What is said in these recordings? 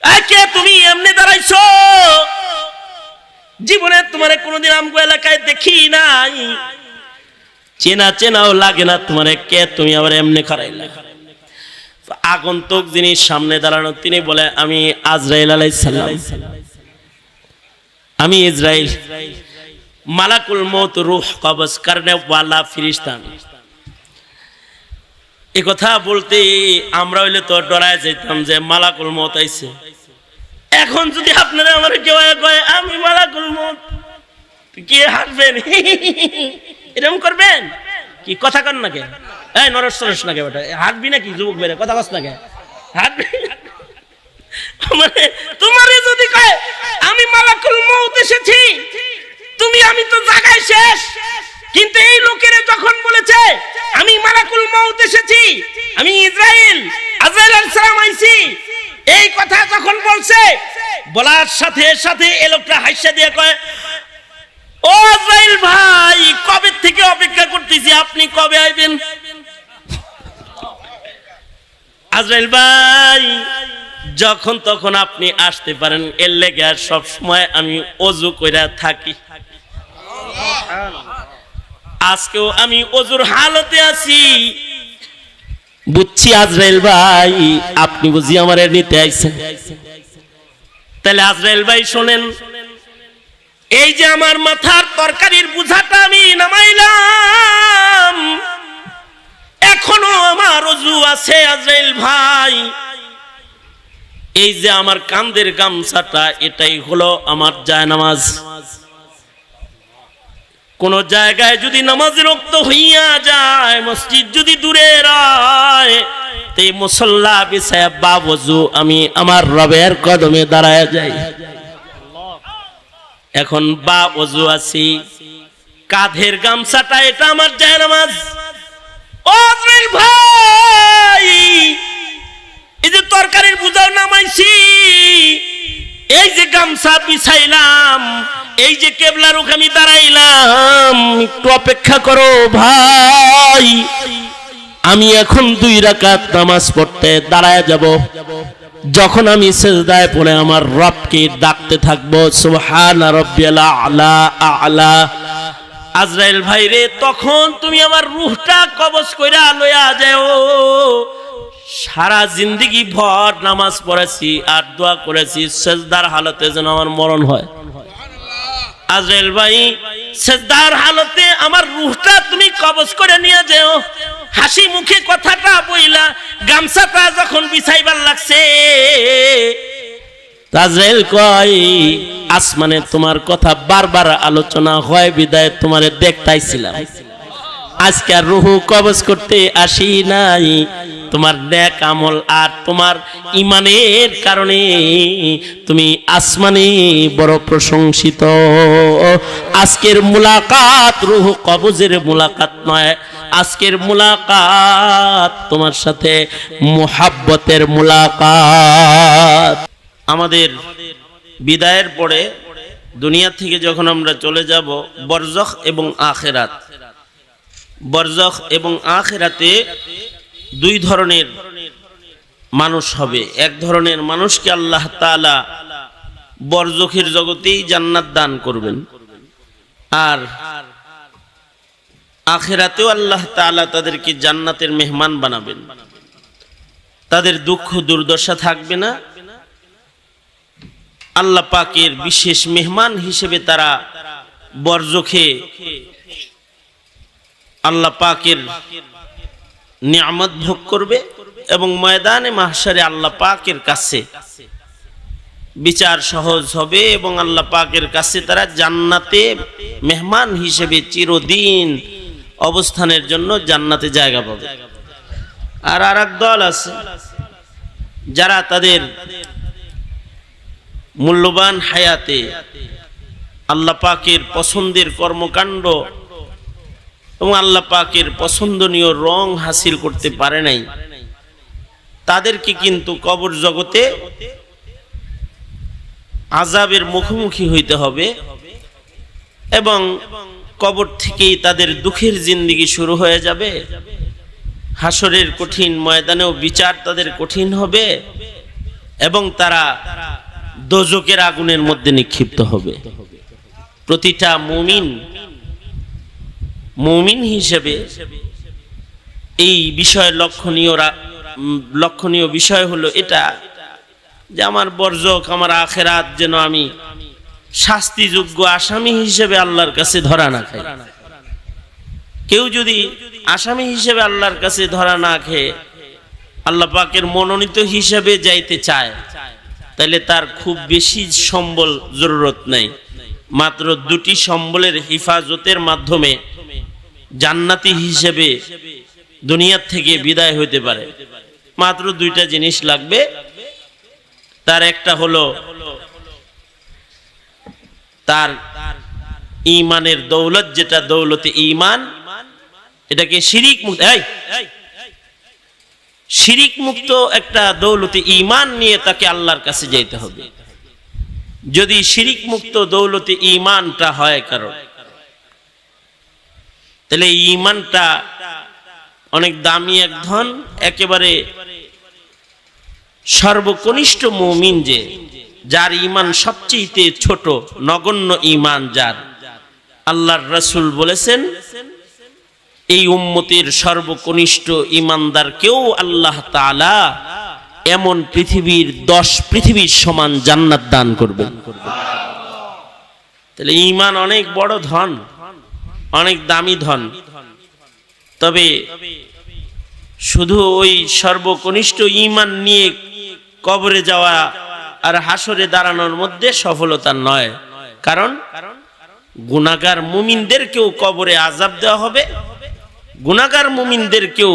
কে তুমি এমনি দাঁড়াইছো? জীবনে তোমারে কোনোদিন আমগো এলাকায় দেখি নাই, চেনা চেনাও লাগে না তোমারে, কে তুমি আবার এমনি খারাইলা? আগন্তুক যিনি সামনে দাঁড়ানো তিনি বলে, আমি আজরাইল আলাইহিস সালাম, আমি ইসরাইল, মালাকুল মউত, রূহ কবজ করনে ওয়ালা ফেরেশতা। এই কথা বলতে আমরা হইলে তো ডরায় যেতাম যে মালাকুল মউত আইছে। এখন যদি আপনারা আমার কেউ কয় আমি মালাকুল মউত, কি হাসবেন? এরকম করবেন কি? কথা কন নাকি? এই নরস সরস নাকি বেটা, হাঁটবি নাকি? যুবক বেড়ে কথা কস নাকি? হাঁটবি মানে তোমারে যদি কয় আমি মালাকুল মউত এসেছি, তুমি আমি তো জায়গায় শেষ। কিন্তু এই লোকেরা যখন বলেছে আমি মালাকুল মউত এসেছি, আমি ইসরাইল, আজরাইল আলাইহিস সালাম আইছি, এই কথা যখন বলছে, বলার সাথে সাথে এই লোকটা হাসিয়ে দিয়ে কয়, ও আজরাইল ভাই, কবে থেকে অপেক্ষা করতেছি, আপনি কবে আইবেন? আজরাইল ভাই, যখন তখন আপনি আসতে পারেন, এর লেগে সব সময় আমি ওযু কইরা থাকি। আজকেও আমি ওযুর হালতে আছি। বুঝছি আজরাইল ভাই, আপনি বুঝি আমারে নিতে আইছেন। তাহলে আজরাইল ভাই শোনেন, এই যে আমার মাথার তরকারির বোঝাটা আমি নামাইলাম, এখনো আমার ওযু আছে আজরাইল ভাই। এই যে আমার কাঁধের গামছাটা, এটাই হলো আমার জায়নামাজ। কোন জায়গায় যদি নামাজের রক্ত হইয়া যায়, মসজিদ যদি দূরে রয়, তে মুসল্লা বিছায়া বাবজু আমি আমার রবের কদমে দাঁড়ায় যাই। এখন বা ওযু আছি, কাঁধের গামছাটা এটা আমার জায়নামাজ। ও আজরাইল ভাই, এই যে তরকারির বোঝাও নামাইছি, এই যে গামছা বিছাইলাম, এই যে কেবলার রুখে আমি দাঁড়াইলাম, একটু অপেক্ষা করো ভাই, আমি এখন 2 রাকাত নামাজ পড়তে দাঁড়ায় যাব। যখন আমি সিজদায় পড়ে আমার রবকে ডাকতে থাকবো, সুবহান রাব্বিয়াল আলা আলা। আজরাইল ভাই রে, তখন তুমি আমার রূহটা কবজ কইরা লইয়া যাও। সারা জিন্দেগি ভর নামাজ পড়েছি আর দোয়া করেছি, সিজদার হালতে যেন আমার মরণ হয়। আজরাইল ভাই, সিজদার হালতে আমার রূহটা তুমি কবজ করে নিয়ে যাও। হাসি মুখে কথাটা বইলা গামছাটা যখন বিছাইবার লাগছে, আজরাইল কয়, আসমানে তোমার কথা বারবার আলোচনা হয় বিদায় তোমারে দেখতাইছিলাম। আজকে আর রূহ কবজ করতে আসি নাই, তোমার নেক আমল আর তোমার ঈমানের কারণে তুমি আসমানে বড় প্রশংসিত। আজকের মুলাকাত রূহ কবজের মুলাকাত নয়, আজকের মুলাকাত তোমার সাথে মুহাব্বতের মুলাকাত। আমাদের বিদায়ের পরে দুনিয়া থেকে যখন আমরা চলে যাব, বরজখ এবং আখিরাত, বরজখ এবং আখিরাতে 2 ধরনের মানুষ হবে। এক ধরনের মানুষকে আল্লাহ তাআলা বরজখের জগতেই জান্নাত দান করবেন, আর আখিরাতেও আল্লাহ তাআলা তাদেরকে জান্নাতের মেহমান বানাবেন। তাদের দুঃখ দুর্দশা থাকবে না, আল্লাহ পাকের বিশেষ মেহমান হিসেবে তারা বরজখে আল্লাহ পাকের নিয়ামত ভোগ করবে এবং ময়দানে মাহশারে আল্লাহ পাকের কাছে বিচার সহজ হবে এবং আল্লাহ পাকের কাছে তারা জান্নাতে মেহমান হিসেবে চিরদিন অবস্থানের জন্য জান্নাতে জায়গা পাবে। আর আরেক দল আছে যারা তাদের মূল্যবান হায়াতে আল্লাহ পাকের পছন্দের কর্মকাণ্ড এবং আল্লাহ পাকের পছন্দনীয় রং হাসিল করতে পারে নাই, তাদেরকে কিন্তু কবর জগতে আযাবের মুখোমুখি হইতে হবে এবং কবর থেকেই তাদের দুঃখের জিন্দেগি শুরু হয়ে যাবে। হাসরের কঠিন ময়দানেও বিচার তাদের কঠিন হবে এবং তারা দোজকের আগুনের মধ্যে নিক্ষিপ্ত হবে। প্রতিটা মুমিন হিসেবে এই বিষয়ে লক্ষণীয় বিষয় হলো এটা যে আমার বর্জক, আমার আখেরাত যেন আমি শাস্তিযোগ্য আসামি হিসেবে আল্লাহর কাছে ধরা না খাই। কেউ যদি আসামি হিসেবে আল্লাহর কাছে ধরা না খেয়ে আল্লাহ পাকের মনোনীত হিসেবে যাইতে চায়, তাহলে তার খুব বেশি সম্বল জরুরত নাই। মাত্র দুটি সম্বলের হিফাজতের মাধ্যমে জান্নাতি হিসেবে দুনিয়ার থেকে বিদায় হইতে পারে। মাত্র দুইটা জিনিস লাগবে। তার একটা হলো তার ঈমানের দৌলত, যেটা দৌলতে ঈমান, এটাকে শিরিক মুক্ত একটা দৌলতে ঈমান নিয়ে তাকে আল্লাহর কাছে যেতে হবে। যদি শিরিক মুক্ত দৌলতে ঈমানটা হয় কারণ, তাহলে ঈমানটা অনেক দামি এক ধন। একেবারে সর্বকনিষ্ঠ মুমিন, যার ঈমান সবচেয়ে ছোট, নগণ্য ঈমান যার, আল্লাহর রাসূল বলেছেন এই উম্মতের সর্বকনিষ্ঠ ঈমানদারকেও আল্লাহ তাআলা এমন 10 পৃথিবীর সমান জান্নাত দান করবেন। তাহলে ঈমান অনেক বড় ধন, অনেক দামি ধন। তবে শুধু ওই সর্বকনিষ্ঠ ঈমান নিয়ে কবরে যাওয়া আর হাসরে দাঁড়ানোর মধ্যে সফলতা নয়। কারণ গুনাহগার মুমিনদেরকেও কবরে আযাব দেওয়া হবে, গুনাহগার মুমিনদেরকেও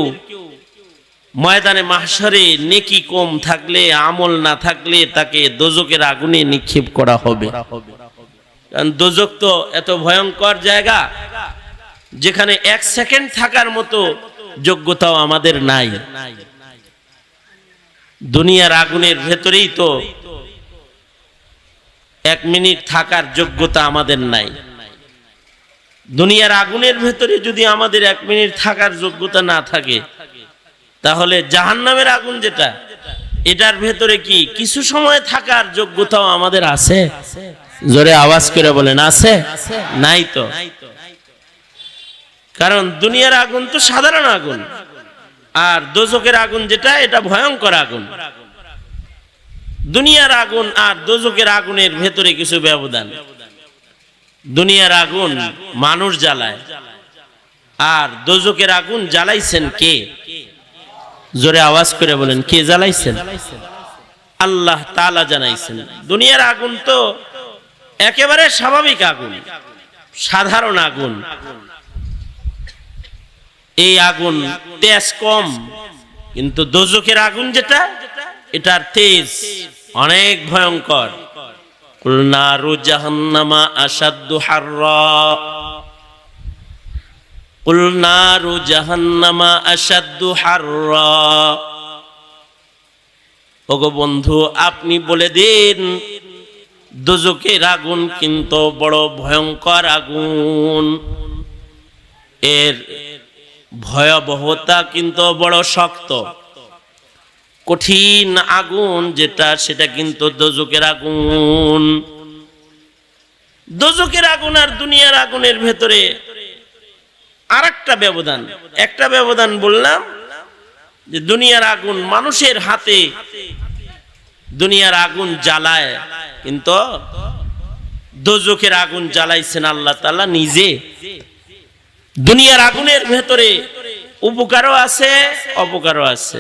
ময়দানে মাহশরে নেকি কম থাকলে, আমল না থাকলে তাকে দোজকের আগুনে নিক্ষেপ করা হবে। কারণ দোজক তো এত ভয়ঙ্কর জায়গা, যেখানে 1 সেকেন্ড থাকার মতো যোগ্যতাও আমাদের নাই। দুনিয়ার আগুনের ভেতরেই তো 1 মিনিট থাকার যোগ্যতা আমাদের নাই। দুনিয়ার আগুনের ভেতরে যদি আমাদের 1 মিনিট থাকার যোগ্যতা না থাকে, তাহলে জাহান্নামের আগুন যেটা, এটার ভেতরে কি কিছু সময় থাকার যোগ্যতাও আমাদের আছে? জোরে আওয়াজ করে বলেন, আছে? নাই তো। কারণ দুনিয়ার আগুন তো সাধারণ আগুন, আর দোজকের আগুন যেটা, এটা ভয়ঙ্কর আগুন। দুনিয়ার আগুন আর দোজকের আগুনের ভেতরে কিছু ব্যবধান। দুনিয়ার আগুন মানুষ জ্বালায়, আর দোজকের আগুন জ্বালাইছেন কে? জোরে আওয়াজ করে বলেন, কে জ্বালাইছেন? আল্লাহ তাআলা জানাইছেন। দুনিয়ার আগুন তো একেবারে স্বাভাবিক আগুন, সাধারণ আগুন। এই আগুন তেজ কম, কিন্তু দোজকের আগুন যেটা, এটার তেজ অনেক ভয়ঙ্কর। কুল নারু জাহান্নামা আশাদ্দু হাররা, কুল নারু জাহান্নামা আশাদ্দু হাররা। ওগো বন্ধু, আপনি বলে দিন দোজকের আগুন কিন্তু বড় ভয়ঙ্কর আগুন, এর ভয়াবহতা কিন্তু বড় শক্ত, কঠিন আগুন যেটা, সেটা কিন্তু দোজকের আগুন। দোজকের আগুন আর দুনিয়ার আগুনের ভেতরে আরেকটা ব্যবধান। একটা ব্যবধান বললাম যে দুনিয়ার আগুন মানুষের হাতে দুনিয়ার আগুন জ্বালায়, কিন্তু দোজকের আগুন জ্বালাইছেন আল্লাহ তাআলা নিজে। দুনিয়ার আগুনের ভেতরে উপকারও আছে, অপকারও আছে,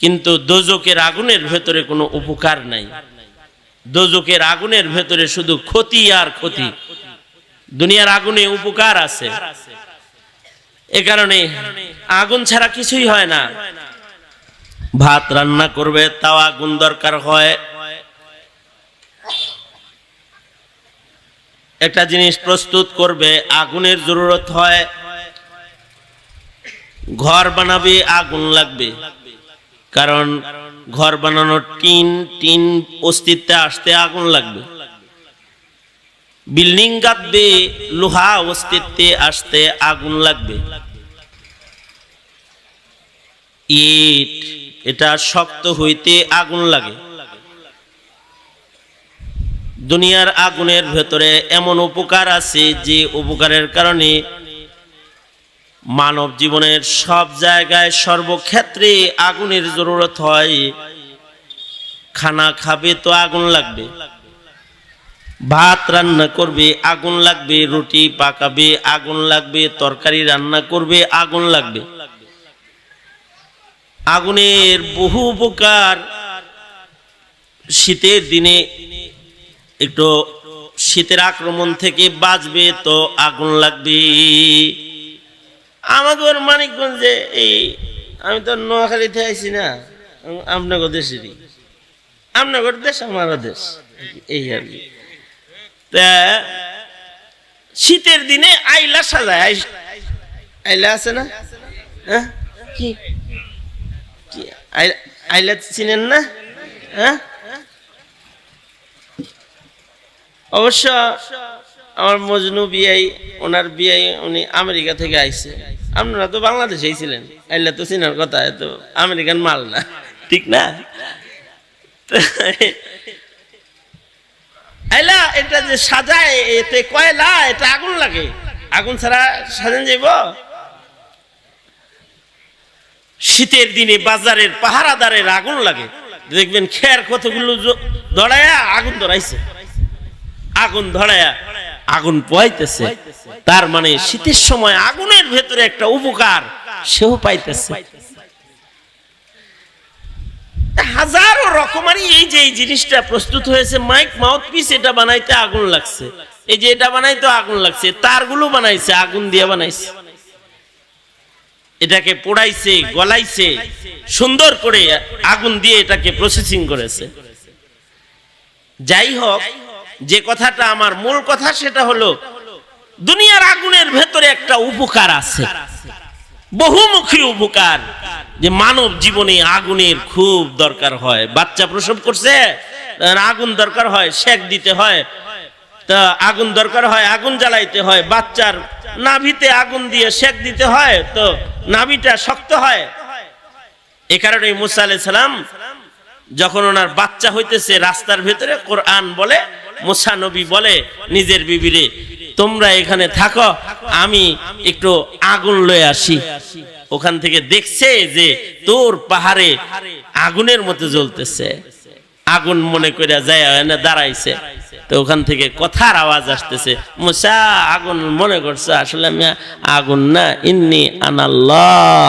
কিন্তু দোজকের আগুনের ভেতরে কোনো উপকার নাই। দোজকের আগুনের ভেতরে শুধু ক্ষতি আর ক্ষতি। দুনিয়ার আগুনে উপকার আছে। এ কারণে আগুন ছাড়া কিছুই হয় না। ভাত রান্না করবে, তাও আগুন দরকার হয়। একটা জিনিস প্রস্তুত করবে, আগুনের জরুরত হয়। ঘর বানাবে, আগুন লাগবে। কারণ ঘর বানানোর টিন অস্তিত্বে আসতে আগুন লাগবে। বিল্ডিং গাঁথবে, লোহা অস্তিত্বে আসতে আগুন লাগবে। ইট এটা শক্ত হইতে আগুন লাগে। দুনিয়ার আগুনের ভেতরে এমন উপকার আছে যে উপকারের কারণে মানব জীবনের সব জায়গায় সর্বক্ষেত্রে আগুনের জরুরত হয়। খানা খাবে তো আগুন লাগবে, ভাত রান্না করবে আগুন লাগবে, রুটি পাকাবে আগুন লাগবে, তরকারি রান্না করবে আগুন লাগবে। আগুনের বহু উপকার। শীতের দিনে একটু শীতের আক্রমণ থেকে বাঁচবে তো আগুন লাগবে। আমাদের মানিকগঞ্জে এই আমি তো নোয়াখালীতে আইছি না, আপনাদের দেশেরই, আপনাদের দেশ আমারও দেশ, এই আর কি। তা শীতের দিনে আইলা সাজায়, আইলা আছে না? হ্যাঁ, কি আইলা চিনেন না? হ্যাঁ, অবশ্য আমার মজনু বিয়াই, ওনার বিয়াই উনি আমেরিকা থেকে আইছে। আপনারা তো বাংলাদেশেই ছিলেন, আইলা তো চিনার কথা, তো আমেরিকান মাল না, ঠিক না? আইলা এটা যে সাজায় এতে কয়লা, এটা আগুন লাগে, আগুন ছাড়া সাজান যাইব? শীতের দিনে বাজারের পাহারাদারের আগুন লাগে, দেখবেন খের কতগুলো ধরায়া আগুন ধরাইছে, আগুন ধরায়া আগুন পোয়াইতেছে। তার মানে শীতের সময় আগুনের ভেতরে একটা উপকার সেও পাইতেছে। হাজারো রকমারি এই যে এই জিনিসটা প্রস্তুত হয়েছে, মাইক মাউথপিস, এটা বানাইতে আগুন লাগছে, এই যে এটা বানাইতে আগুন লাগছে, তারগুলো বানাইছে আগুন দিয়ে বানাইছে, এটাকে পোড়াইছে, গলাইছে, সুন্দর করে আগুন দিয়ে এটাকে প্রসেসিং করেছে। যাই হোক, যে কথাটা আমার মূল কথা সেটা হলো দুনিয়ার আগুনের ভেতরে একটা উপকার আছে, বহুমুখী উপকার, যে মানব জীবনে আগুনের খুব দরকার হয়। বাচ্চা প্রসব করছে, আগুন দরকার হয়, সেক দিতে হয়, তা আগুন দরকার হয়, আগুন জ্বালাইতে হয়, বাচ্চার নাভিতে আগুন দিয়ে সেক দিতে হয়, তো নাভিটা শক্ত হয়। এ কারণে মুসা আলাইহিস সালাম যখন ওনার বাচ্চা হইতেছে রাস্তার ভেতরে, কোরআন বলে, মুসা নবী বলে নিজের বিবিরে, তোমরা এখানে থাকো, আমি একটু আগুন লয়ে আসি। ওখান থেকে দেখছে যে তোর পাহাড়ে আগুনের মতো জ্বলতেছে, আগুন মনে করে যায় না দাঁড়াইছে, তো ওখান থেকে কথার আওয়াজ আসতেছে, মুসা আগুন মনে করছে, আসলে আমি আগুন না, ইন্নী আনাল্লাহ,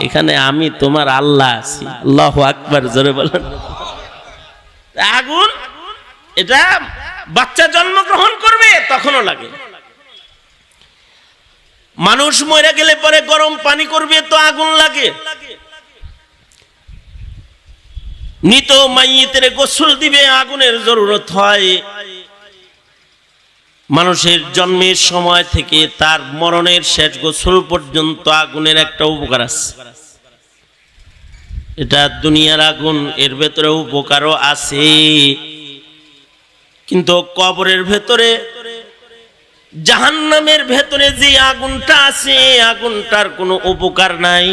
এখানে আমি তোমার আল্লাহ আছি। আল্লাহু আকবার, জোরে বলেন। আগুন এটা বাচ্চা জন্মগ্রহণ করবে তখনও লাগে। মানুষ মরে গেলে পরে গরম পানি করবে তো আগুন লাগে। মৃত মাইয়িতের গোসল দিবে, আগুনের জরুরত হয়। মানুষের জন্মের সময় থেকে তার মরণের শেষ গোসল পর্যন্ত আগুনের একটা উপকার আছে। এটা দুনিয়ার আগুন, এর ভেতরে উপকারও আছে, কিন্তু কবরের ভেতরে, জাহান্নামের ভেতরে যে আগুনটা আছে, আগুনটার কোনো উপকার নাই।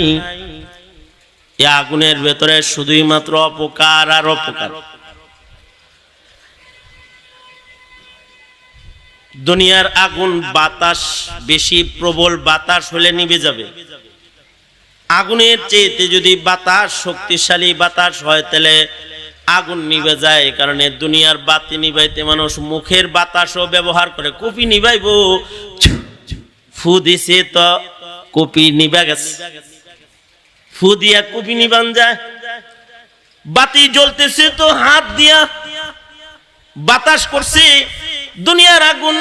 এই আগুনের ভেতরে শুধুই মাত্র অপকার আর অপকার। দুনিয়ার আগুন বাতাস, বেশি প্রবল বাতাস হলে নিভে যাবে। আগুনের চেয়েতে যদি বাতাস শক্তিশালী বাতাস হয় তাহলে আগুন নিভে যায়। এই কারণে দুনিয়ার বাতি নিভাইতে মানুষ মুখের বাতাসও ব্যবহার করে। কপি নিভাইব, ফু দিছে তো কপি নিভা গেছে, ফু দিয়া কপি নিবান যায়। বাতি জ্বলতেছে তো হাত দিয়া বাতাস করছে। দুনিয়ার আগুন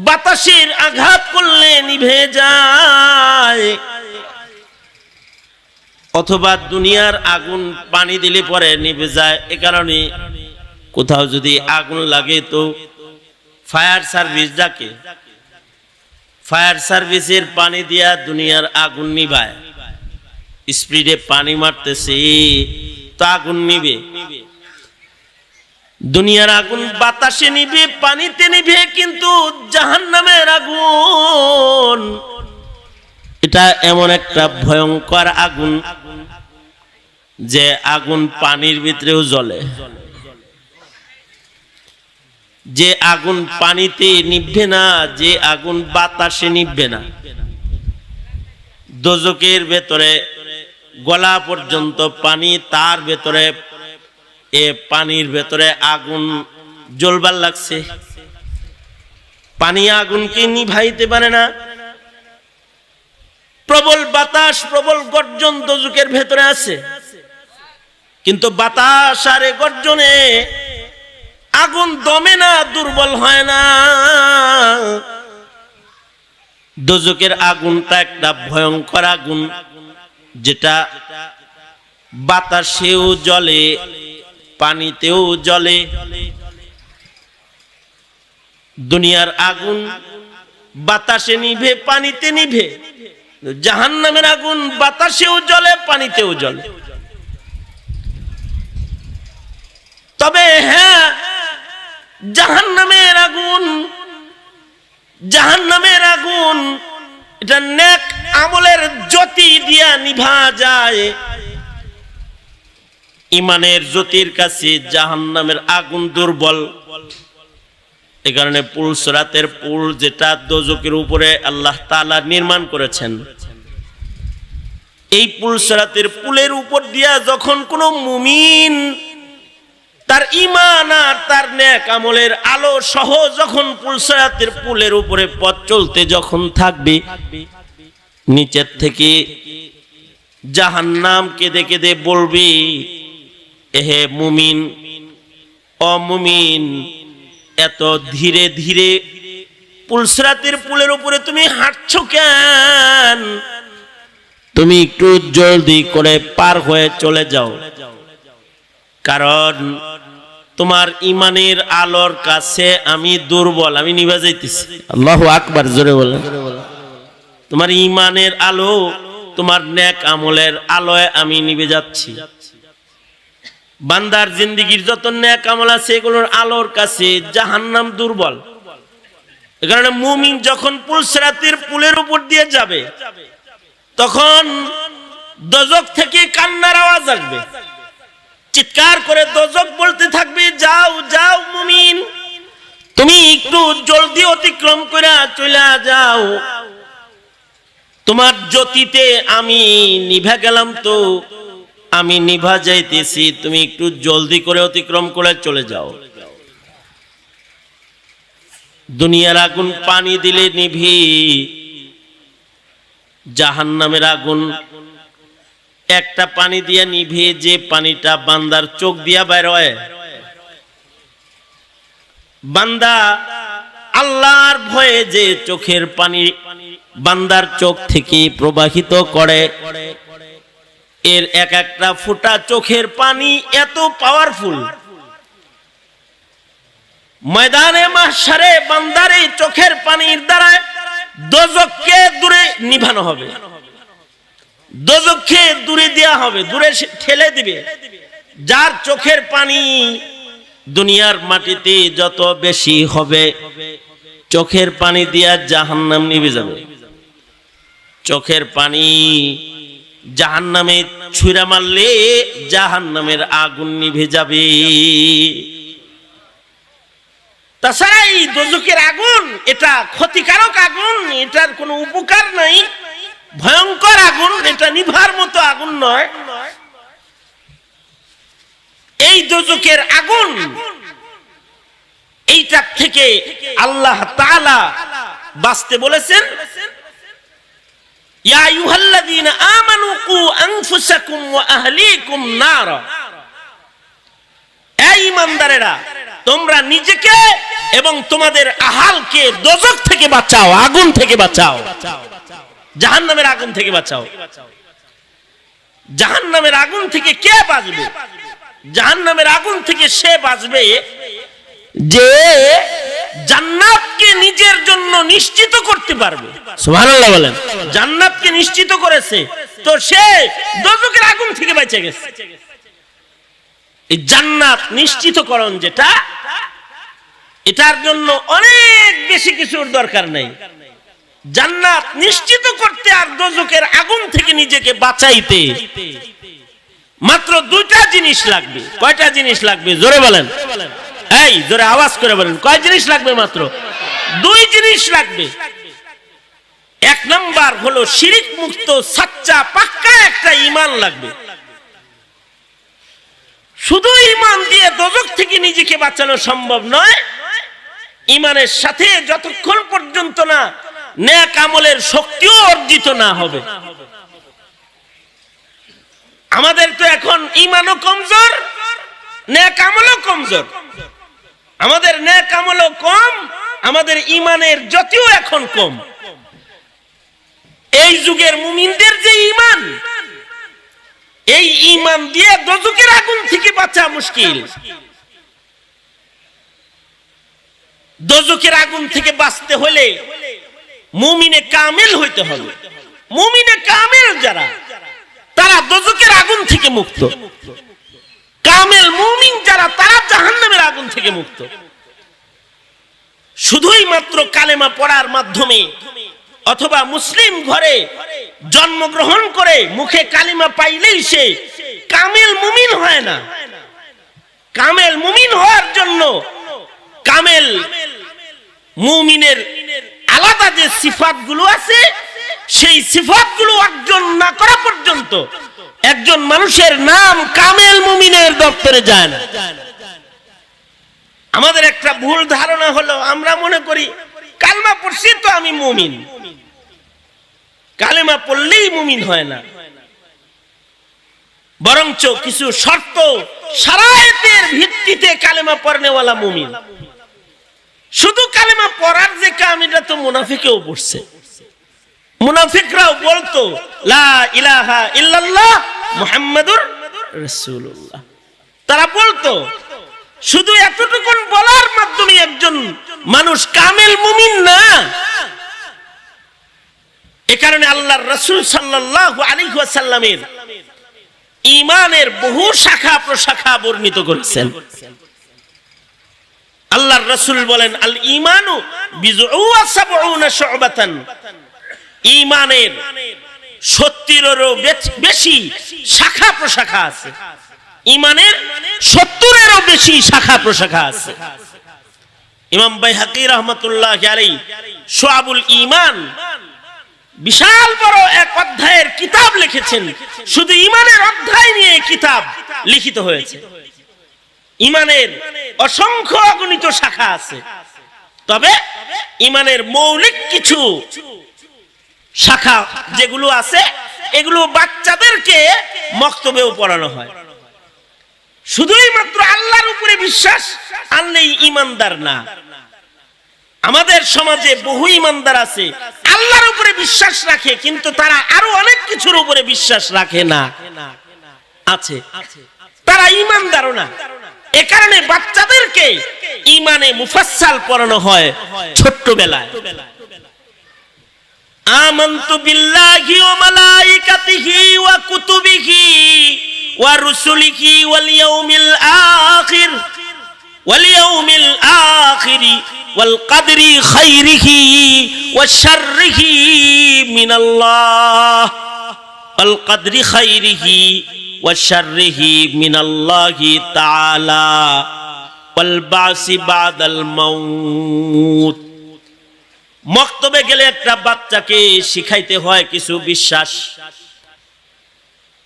বাতাসের আঘাত করলে নিভে যায়, অথবা দুনিয়ার আগুন পানি দিলে পরে নিভে যায়। এ কারণে কোথাও যদি আগুন লাগে তো ফায়ার সার্ভিস ডাকে, ফায়ার সার্ভিসের পানি দিয়া দুনিয়ার আগুন নিভায়। স্পিডে পানি মারতেছে তো আগুন নিবে। দুনিয়ার আগুন বাতাসে নিবে, পানিতে নিবে, কিন্তু জাহান্নামের আগুন এটা এমন একটা ভয়ঙ্কর আগুন, যে আগুন পানির ভিতরেও জ্বলে, যে আগুন পানিতে নিভবে না, যে আগুন বাতাসে নিভবে না। দোজকের ভেতরে গলা পর্যন্ত পানি, তার ভেতরে পানির ভেতরে আগুন জ্বলবার লাগছে। পানি আগুনকে নিভাইতে পারে না। প্রবল বাতাস, প্রবল গর্জন দোজকের ভেতরে আছে, কিন্তু বাতাস আর গর্জনে আগুন দমে না, দুর্বল হয় না। দোজকের আগুনটা একটা ভয়ঙ্কর আগুন, যেটা বাতাসেও জ্বলে, পানিতেও জ্বলে। দুনিয়ার আগুন বাতাসে নিভে, পানিতে নিভে। জাহান্নামের আগুন বাতাসেও জ্বলে, পানিতেও জ্বলে। তবে হ্যাঁ, জাহান্নামের আগুন, জাহান্নামের আগুন এটা নেক আমলের জ্যোতি দিয়া নিভা যায়। ইমানের জ্যোতির কাছে জাহান্নামের আগুন দুর্বল। এই কারণে পুলসরাতের পুল, যেটা দোজকের উপরে আল্লাহ তাআলা নির্মাণ করেছেন, এই পুলসরাতের পুলের উপর দিয়া যখন কোন মুমিন তার ঈমান আর তার নেক আমলের আলো সহ যখন পুলসরাতের পুলের উপরে পথ চলতে যখন থাকবে, নিচের থেকে জাহান্নাম কেঁদে কেঁদে বলবে, এহে মুমিন, অমুমিন, এত ধীরে ধীরে পুলসরাতের পুলের উপরে তুমি হাঁটছো কেন? তুমি একটু জলদি করে পার হয়ে চলে যাও, কারণ তোমার ইমানের আলোর কাছে আমি দুর্বল, আমি নিভা যাইতেছি। আল্লাহু আকবার, জোরে বলেন। তোমার ইমানের আলো, তোমার নেক আমলের আলোয় আমি নিভে যাচ্ছি। বান্দার জিন্দেগীর যত নেক আমল আছে, এগুলোর আলোর কাছে জাহান্নাম দুর্বল। এ কারণে মুমিন যখন পুলসরাতের পুলের উপর দিয়ে যাবে, তখন দোজক থেকে কান্নার আওয়াজ আসবে। চিৎকার করে দোজক বলতে থাকবে, যাও যাও মুমিন, তুমি একটু জলদি অতিক্রম করে চলে যাও, তোমার জ্যোতিতে আমি নিভা গেলাম, তো আমি নিভা যাইতেছি, তুমি একটু জলদি করে অতিক্রম করে চলে যাও। দুনিয়ার আগুন পানি দিলে নিভি, জাহান্নামের আগুন একটা পানি দিয়ে নিভে, যে পানিটা বান্দার চোখ দিয়া বের হয়। বান্দা আল্লাহর ভয়ে যে চোখের পানি বান্দার চোখ থেকে প্রবাহিত করে, এর এক একটা ফোঁটা চোখের পানি এত পাওয়ারফুল। ময়দানে মাহশারে বান্দার এই চোখের পানির দ্বারা দোজখকে দূরে নিভানো হবে, দোজখকে দূরে দেয়া হবে, দূরে ঠেলে দিবে। যার চোখের পানি দুনিয়ার মাটিতে যত বেশি হবে, চোখের পানি দিয়া জাহান্নাম নিভে যাবে। চোখের পানি জাহান্নামে ছুঁড়া মারলে জাহান্নামের আগুন নিভে যাবে। তাছাড়া এই দোজখের আগুন এটা ক্ষতিকারক আগুন, এটার কোনো উপকার নাই, ভয়ঙ্কর আগুন, এটা নিভার মতো আগুন নয়। এই দোজখের আগুন, এইটার থেকে আল্লাহ তাআলা বাঁচতে বলেছেন, ইয়া আইয়ুহাল্লাযীনা আমানু কু আনফুসাকুম ওয়া আহলিকুম নারা। এই ঈমানদারেরা, তোমরা নিজেকে এবং তোমাদের আহালকে দোজখ থেকে বাঁচাও, আগুন থেকে বাঁচাও, জাহান্নামের আগুন থেকে বাঁচাও। জাহান্নামের আগুন থেকে কে বাঁচবে? জাহান্নামের আগুন থেকে সে বাঁচবে যে জান্নাতকে নিজের জন্য নিশ্চিত করতে পারবে। সুবহানাল্লাহ বলেন। জান্নাতকে নিশ্চিত করেছে, তো সে দোজখের আগুন থেকে বেঁচে গেছে। এই জান্নাত নিশ্চিতকরণ যেটা, এটার জন্য অনেক বেশি কিছুর দরকার নেই। জান্নাত নিশ্চিত করতে আর দোজখের আগুন থেকে নিজেকে বাঁচাইতে মাত্র দুইটা জিনিস লাগবে। কয়টা জিনিস লাগবে জোরে বলেন, এই জোরে আওয়াজ করে বলেন, কয় জিনিস লাগবে? মাত্র দুই জিনিস লাগবে। এক নাম্বার হলো শিরিক মুক্ত সাচ্চা পাক্কা একটা ঈমান লাগবে। শুধু ঈমান দিয়ে দোজখ থেকে নিজেকে বাঁচানো সম্ভব নয়, ঈমানের সাথে যতক্ষণ পর্যন্ত না নেক আমলের শক্তিও অর্জিত না হবে। আমাদের তো এখন ঈমানও কমজোর, নেক আমলও কমজোর। আমাদের নেক আমলও কম, আমাদের ঈমানের জ্যোতিও এখন কম। এই যুগের মুমিনদের যে ঈমান, এই ঈমান দিয়ে দোজখের আগুন থেকে বাঁচা মুশকিল। দোজখের আগুন থেকে বাঁচতে হলে মুমিনে কামিল হইতে হবে। মুমিনে কামিল যারা, তারা দোজখের আগুন থেকে মুক্ত। কামিল মুমিন যারা, তারা জাহান্নামের আগুন থেকে মুক্ত। শুধুই মাত্র কালেমা পড়ার মাধ্যমে অথবা মুসলিম ঘরে জন্মগ্রহণ করে মুখে কালিমা পাইলেই সে কামিল মুমিন হয় না। কামিল মুমিন হওয়ার জন্য কামিল মুমিনের আলাদা যে সিফাতগুলো আছে, সেই সিফাতগুলো অর্জন না করা পর্যন্ত একজন মানুষের নাম কামিল মুমিনের দপ্তরে যায় না। আমাদের একটা ভুল ধারণা হলো, আমরা মনে করি কালেমা পড়ছি তো আমি মুমিন। কালেমা পড়লেই মুমিন হয় না, বরঞ্চ কিছু শর্ত শারায়েতের ভিত্তিতে কালেমা পড়নেওয়ালা মুমিন। শুধু কালেমা পড়ার যে কাম, এটা তো মুনাফিকেও পড়ছে। মুনাফিকরাও বলতো লা ইলাহা ইল্লাল্লাহ মুহাম্মাদুর রাসূলুল্লাহ, তারা বলতো। শুধু এতটুকু বলার মাধ্যমে একজন মানুষ কামিল মুমিন না। এ কারণে আল্লাহর রাসূল সাল্লাল্লাহু আলাইহি ওয়াসাল্লামের ঈমানের বহু শাখা প্রশাখা বর্ণিত করেছেন। আল্লাহর রাসূল বলেন, আল ঈমানু বিজউ ওয়া সাবউনা শুবাতান, ঈমানের 70-এরও বেশি শাখা প্রশাখা আছে। ঈমানের 70-এরও বেশি শাখা প্রশাখা আছে। ইমাম বাইহাকী রাহমাতুল্লাহি আলাইহি শুআবুল ঈমান বিশাল বড় এক অধ্যায়ের কিতাব লিখেছেন। শুধু ঈমানের অধ্যায় নিয়ে কিতাব লিখিত হয়েছে। ঈমানের অসংখ্য অগণিত শাখা আছে, তবে ঈমানের মৌলিক কিছু শাখা যেগুলো আছে, এগুলো বাচ্চাদেরকে মক্তবেও পড়ানো হয়। শুধুই মাত্র আল্লাহর উপরে বিশ্বাস আনলেই ঈমানদার না। আমাদের সমাজে বহু ঈমানদার আছে, আল্লাহর উপরে বিশ্বাস রাখে, কিন্তু তারা আরো অনেক কিছুর উপরে বিশ্বাস রাখে না। আছে, তারা ঈমানদারও না। এ কারণে বাচ্চাদেরকে ঈমানে মুফাসসাল পড়ানো হয় ছোট্টবেলায়। আমানতু বিল্লাহি ওয়া মালাইকাতিহি ওয়া কুতুবিহি ওয়া রুসুলিহি ওয়াল ইয়াউমিল আখির ওয়াল কদরি খাইরিহি ওয়া শাররিহি মিনাল্লাহ ওয়াল কদরি খাইরিহি ওয়া শাররিহি মিনাল্লাহি তাআলা ওয়াল বাসি বাদাল মাউত। মক্তবে গেলে একটা বাচ্চাকে শিখাইতে হয় কিছু বিশ্বাস।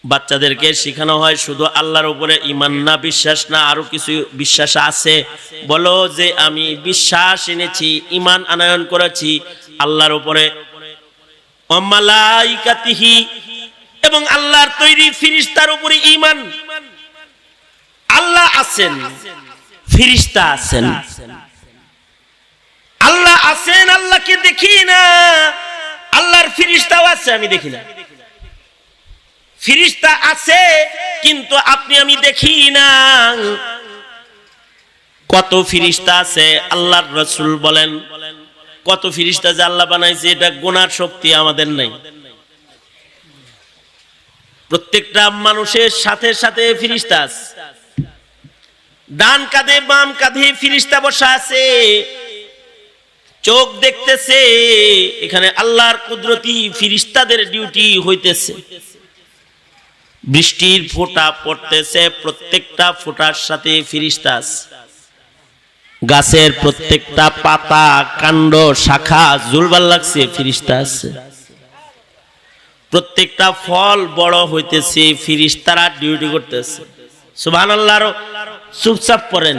বাচ্চাদেরকে শেখানো হয় শুধু আল্লাহর উপরে ঈমান না, বিশ্বাস না, আরো কিছু বিশ্বাস আছে। বলো যে আমি বিশ্বাস এনেছি, ঈমান আনয়ন করেছি আল্লাহর উপরে, ওয়া মালাইকাতিহি, এবং আল্লাহর তৈরি ফেরেশতার উপরে ঈমান। আল্লাহ আছেন, ফেরেশতা আছেন। আল্লাহ আছেন, আল্লাহকে দেখি না। আল্লাহর ফেরেশতাও আছে, আমি দেখি না। ফেরেশতা আছে, কিন্তু আপনি আমি দেখি না। কত ফেরেশতা আছে আল্লাহর রাসূল বলেন, কত ফেরেশতা যে আল্লাহ বানাইছে, এটা গোনার শক্তি আমাদের নাই। প্রত্যেকটা মানুষের সাথে সাথে ফেরেশতা আছে। ডান কাঁধে বাম কাঁধে ফেরেশতা বসা আছে, চোখ দেখতেছে। এখানে আল্লাহর কুদরতি ফেরেশতাদের ডিউটি হইতেছে। বৃষ্টির ফোঁটা পড়তেছে, প্রত্যেকটা ফোঁটার সাথে ফেরেশতা আছে। গাছের প্রত্যেকটা পাতা, কাণ্ড, শাখা ঝুলবার লাগছে, ফেরেশতা আছে। প্রত্যেকটা ফল বড় হইতেছে, ফেরেশতারা ডিউটি করতেছে। সুবহানাল্লাহ। চুপচাপ পড়েন,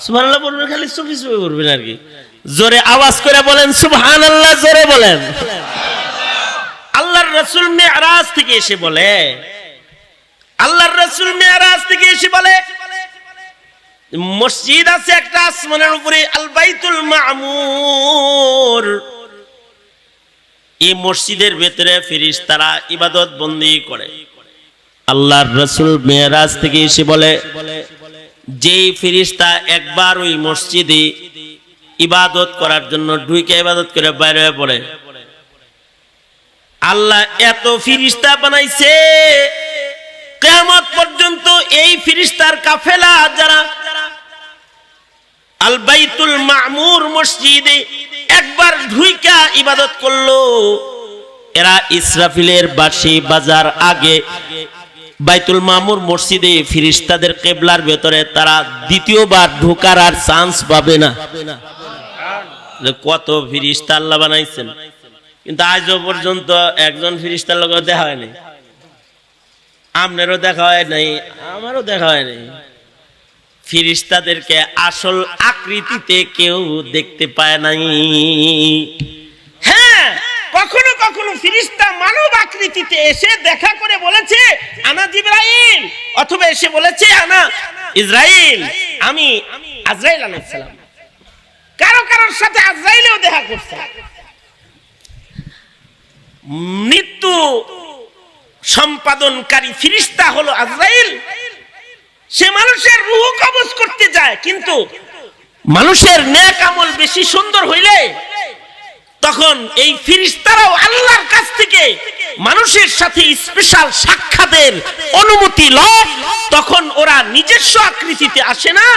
সুবহানাল্লাহ বলবেন, খালি চুপি চুপি বলবেন আর কি। জোরে আওয়াজ করে বলেন সুবহানাল্লাহ, জোরে বলেন। আল্লাহর রাসূল মিরাজ থেকে এসে বলে, আল্লাহর রাসূল মিরাজ থেকে এসে বলে, মসজিদ আছে একটা আসমানের উপরে, আল বাইতুল মামুর। এই মসজিদের ভেতরে ফেরেশতারা ইবাদত বন্দী করে। আল্লাহর রাসূল মিরাজ থেকে এসে বলে, যেই ফেরেশতা একবার ওই মসজিদে ইবাদত করার জন্য ঢুকে ইবাদত করে বাইরে হয়ে পড়ে, আল্লাহ এত ফেরেশতা বানাইছে, কিয়ামত পর্যন্ত এই ফেরেশতার কাফেলা যারা আল বাইতুল মামুর মসজিদে একবার ঢুইকা ইবাদত করলো, এরা ইসরাফিলের বাঁশি বাজার আগে বাইতুল মামুর মসজিদে ফেরেশতাদের কিবলার ভেতরে তারা দ্বিতীয়বার ঢোকার আর চান্স পাবে না। কত ফেরেশতা আল্লাহ বানাইছেন, কিন্তু আজও পর্যন্ত একজন ফেরেশতার লোক দেখা হয়নি। আপনারও দেখা হয় নাই, আমারও দেখা হয় নাই। ফেরেশতাদেরকে আসল আকৃতিতে কেউ দেখতে পায় নাই। হ্যাঁ, কখনো কখনো ফেরেশতা মানব আকৃতিতে এসে দেখা করে বলেছে আনা জিবরাইল, অথবা এসে বলেছে আনা ইসরাইল, আমি আজরাইল আলাইহিস সালাম। কারো কারোর সাথে আজরাইলও দেখা করছে। মৃত্যু সম্পাদনকারী ফেরেশতা হলো আজরাইল। সে মানুষের রূহ কবজ করতে যায়, কিন্তু মানুষের নেক আমল বেশি সুন্দর হইলে তখন এই ফেরেশতারাও আল্লাহর কাছ থেকে মানুষের সাথে স্পেশাল সাক্ষাতের অনুমতি লয়। তখন ওরা নিজস্ব আকৃতিতে আসে না,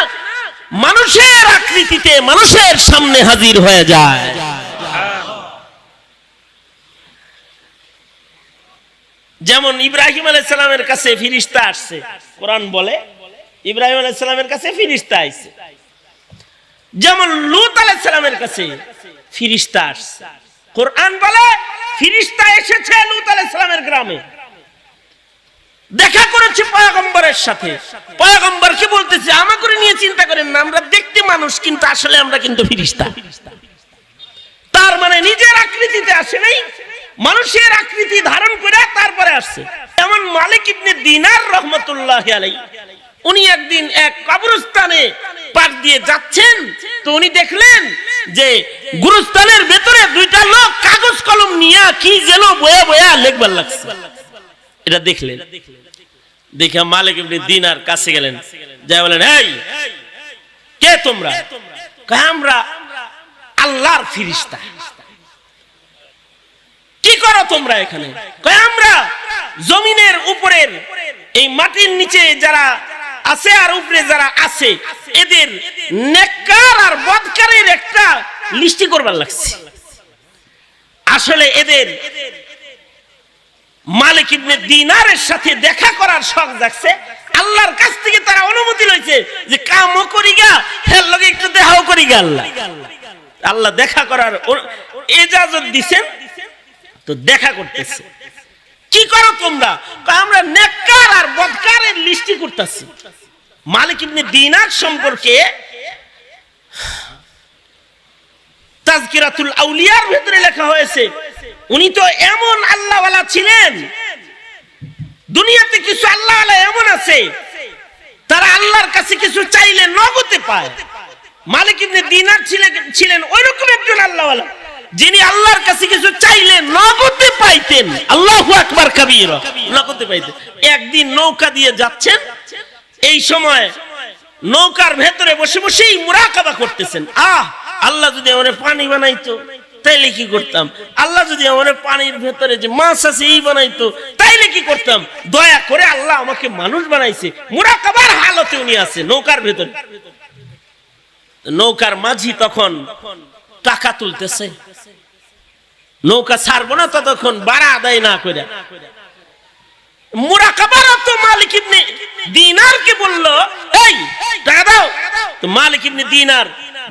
মানুষের আকৃতিতে মানুষের সামনে হাজির হয়ে যায়। যেমন ইব্রাহিম আলাইহিস সালামের কাছে ফেরেশতা আসছে, কোরআন বলে ইব্রাহিম আলাইহিস সালামের কাছে ফেরেশতা আইছে। যেমন লূত আলাইহিস সালামের কাছে ফেরেশতা আসছে, কোরআন বলে ফেরেশতা এসেছে লূত আলাইহিস সালামের গ্রামে, দেখা করেছে পয়গম্বরের সাথে। পয়গম্বর কি বলতেছে, আমাকে নিয়ে চিন্তা করেন না, আমরা দেখতে মানুষ, কিন্তু আসলে আমরা কিন্তু ফেরেশতা। তার মানে নিজের আকৃতিতে আসে নাই, মানুষের আকৃতি ধারণ করে তারপরে আসছে। যেমন মালিক ইবনে দিনার রহমাতুল্লাহি আলাইহি, উনি একদিন এক কবরস্থানে পার দিয়ে যাচ্ছেন, তো উনি দেখলেন যে গুরুস্থানের ভেতরে দুইটা লোক কাগজ কলম নিয়ে কি যেন বয়া বয়া লিখবার লাগছে। এটা দেখলেন, দেখে মালিক ইবনে দিনার কাছে গেলেন, যাই বলেন, এই কে তোমরা? কয় আমরা আল্লাহর ফেরেশতা। কি করো তোমরা এখানে? কয় আমরা জমিনের উপরের এই মাটির নিচে যারা আছে আর উপরে যারা আছে এদের নেককার আর বদকারের একটা লিস্টি করবার লাগছে। আসলে এদের মালিক ইবনে দিনারের সাথে দেখা করার শখ জাগছে, আল্লাহর কাছ থেকে তারা অনুমতি লইছে যে কামও করিগা, এর লগে একটু দেখাও করিগা। আল্লাহ দেখা করার ইজাজত দিবেন, তো দেখা করতেছে। কি করো তোমরা? আমরা নেককার আর বদকারের লিস্টি করতেছি। মালিক ইবনে দিনার সম্পর্কে তাজকিরাতুল আউলিয়ার ভিতরে লেখা হয়েছে, উনি তো এমন আল্লাহওয়ালা ছিলেন, দুনিয়াতে কিছু আল্লাহওয়ালা এমন আছে তারা আল্লাহর কাছে কিছু চাইলে নগদে পায়। মালিক ইবনে দিনার ছিলেন ওইরকম একজন আল্লাহওয়ালা, যিনি আল্লাহর কাছে কিছু চাইলে নগদে পাইতেন। আল্লাহু আকবার কাবীরা, নগদে পাইতেন। একদিন নৌকা দিয়ে যাচ্ছেন, এই সময় নৌকার ভেতরে বসে বসেই মুরাকাবা করতেছেন, আল্লাহ যদি আমার পানি বানাইতো তাইলে কি করতাম, আল্লাহ যদি আমার পানির ভেতরে যে মাছ আছে এই বানাইতো তাইলে কি করতাম, দয়া করে আল্লাহ আমাকে মানুষ বানাইছে। মুরাকাবার হালতে উনি আছে নৌকার ভেতরে। নৌকার মাঝি তখন টাকা তুলতেছে, নৌকা ছাড়বো না ততক্ষণ ভাড়া আদায় না করে। মুরাকাবারত মালিক ইবনে দিনারকে বলল, এই টাকা দাও। তো মালিক ইবনে দিনার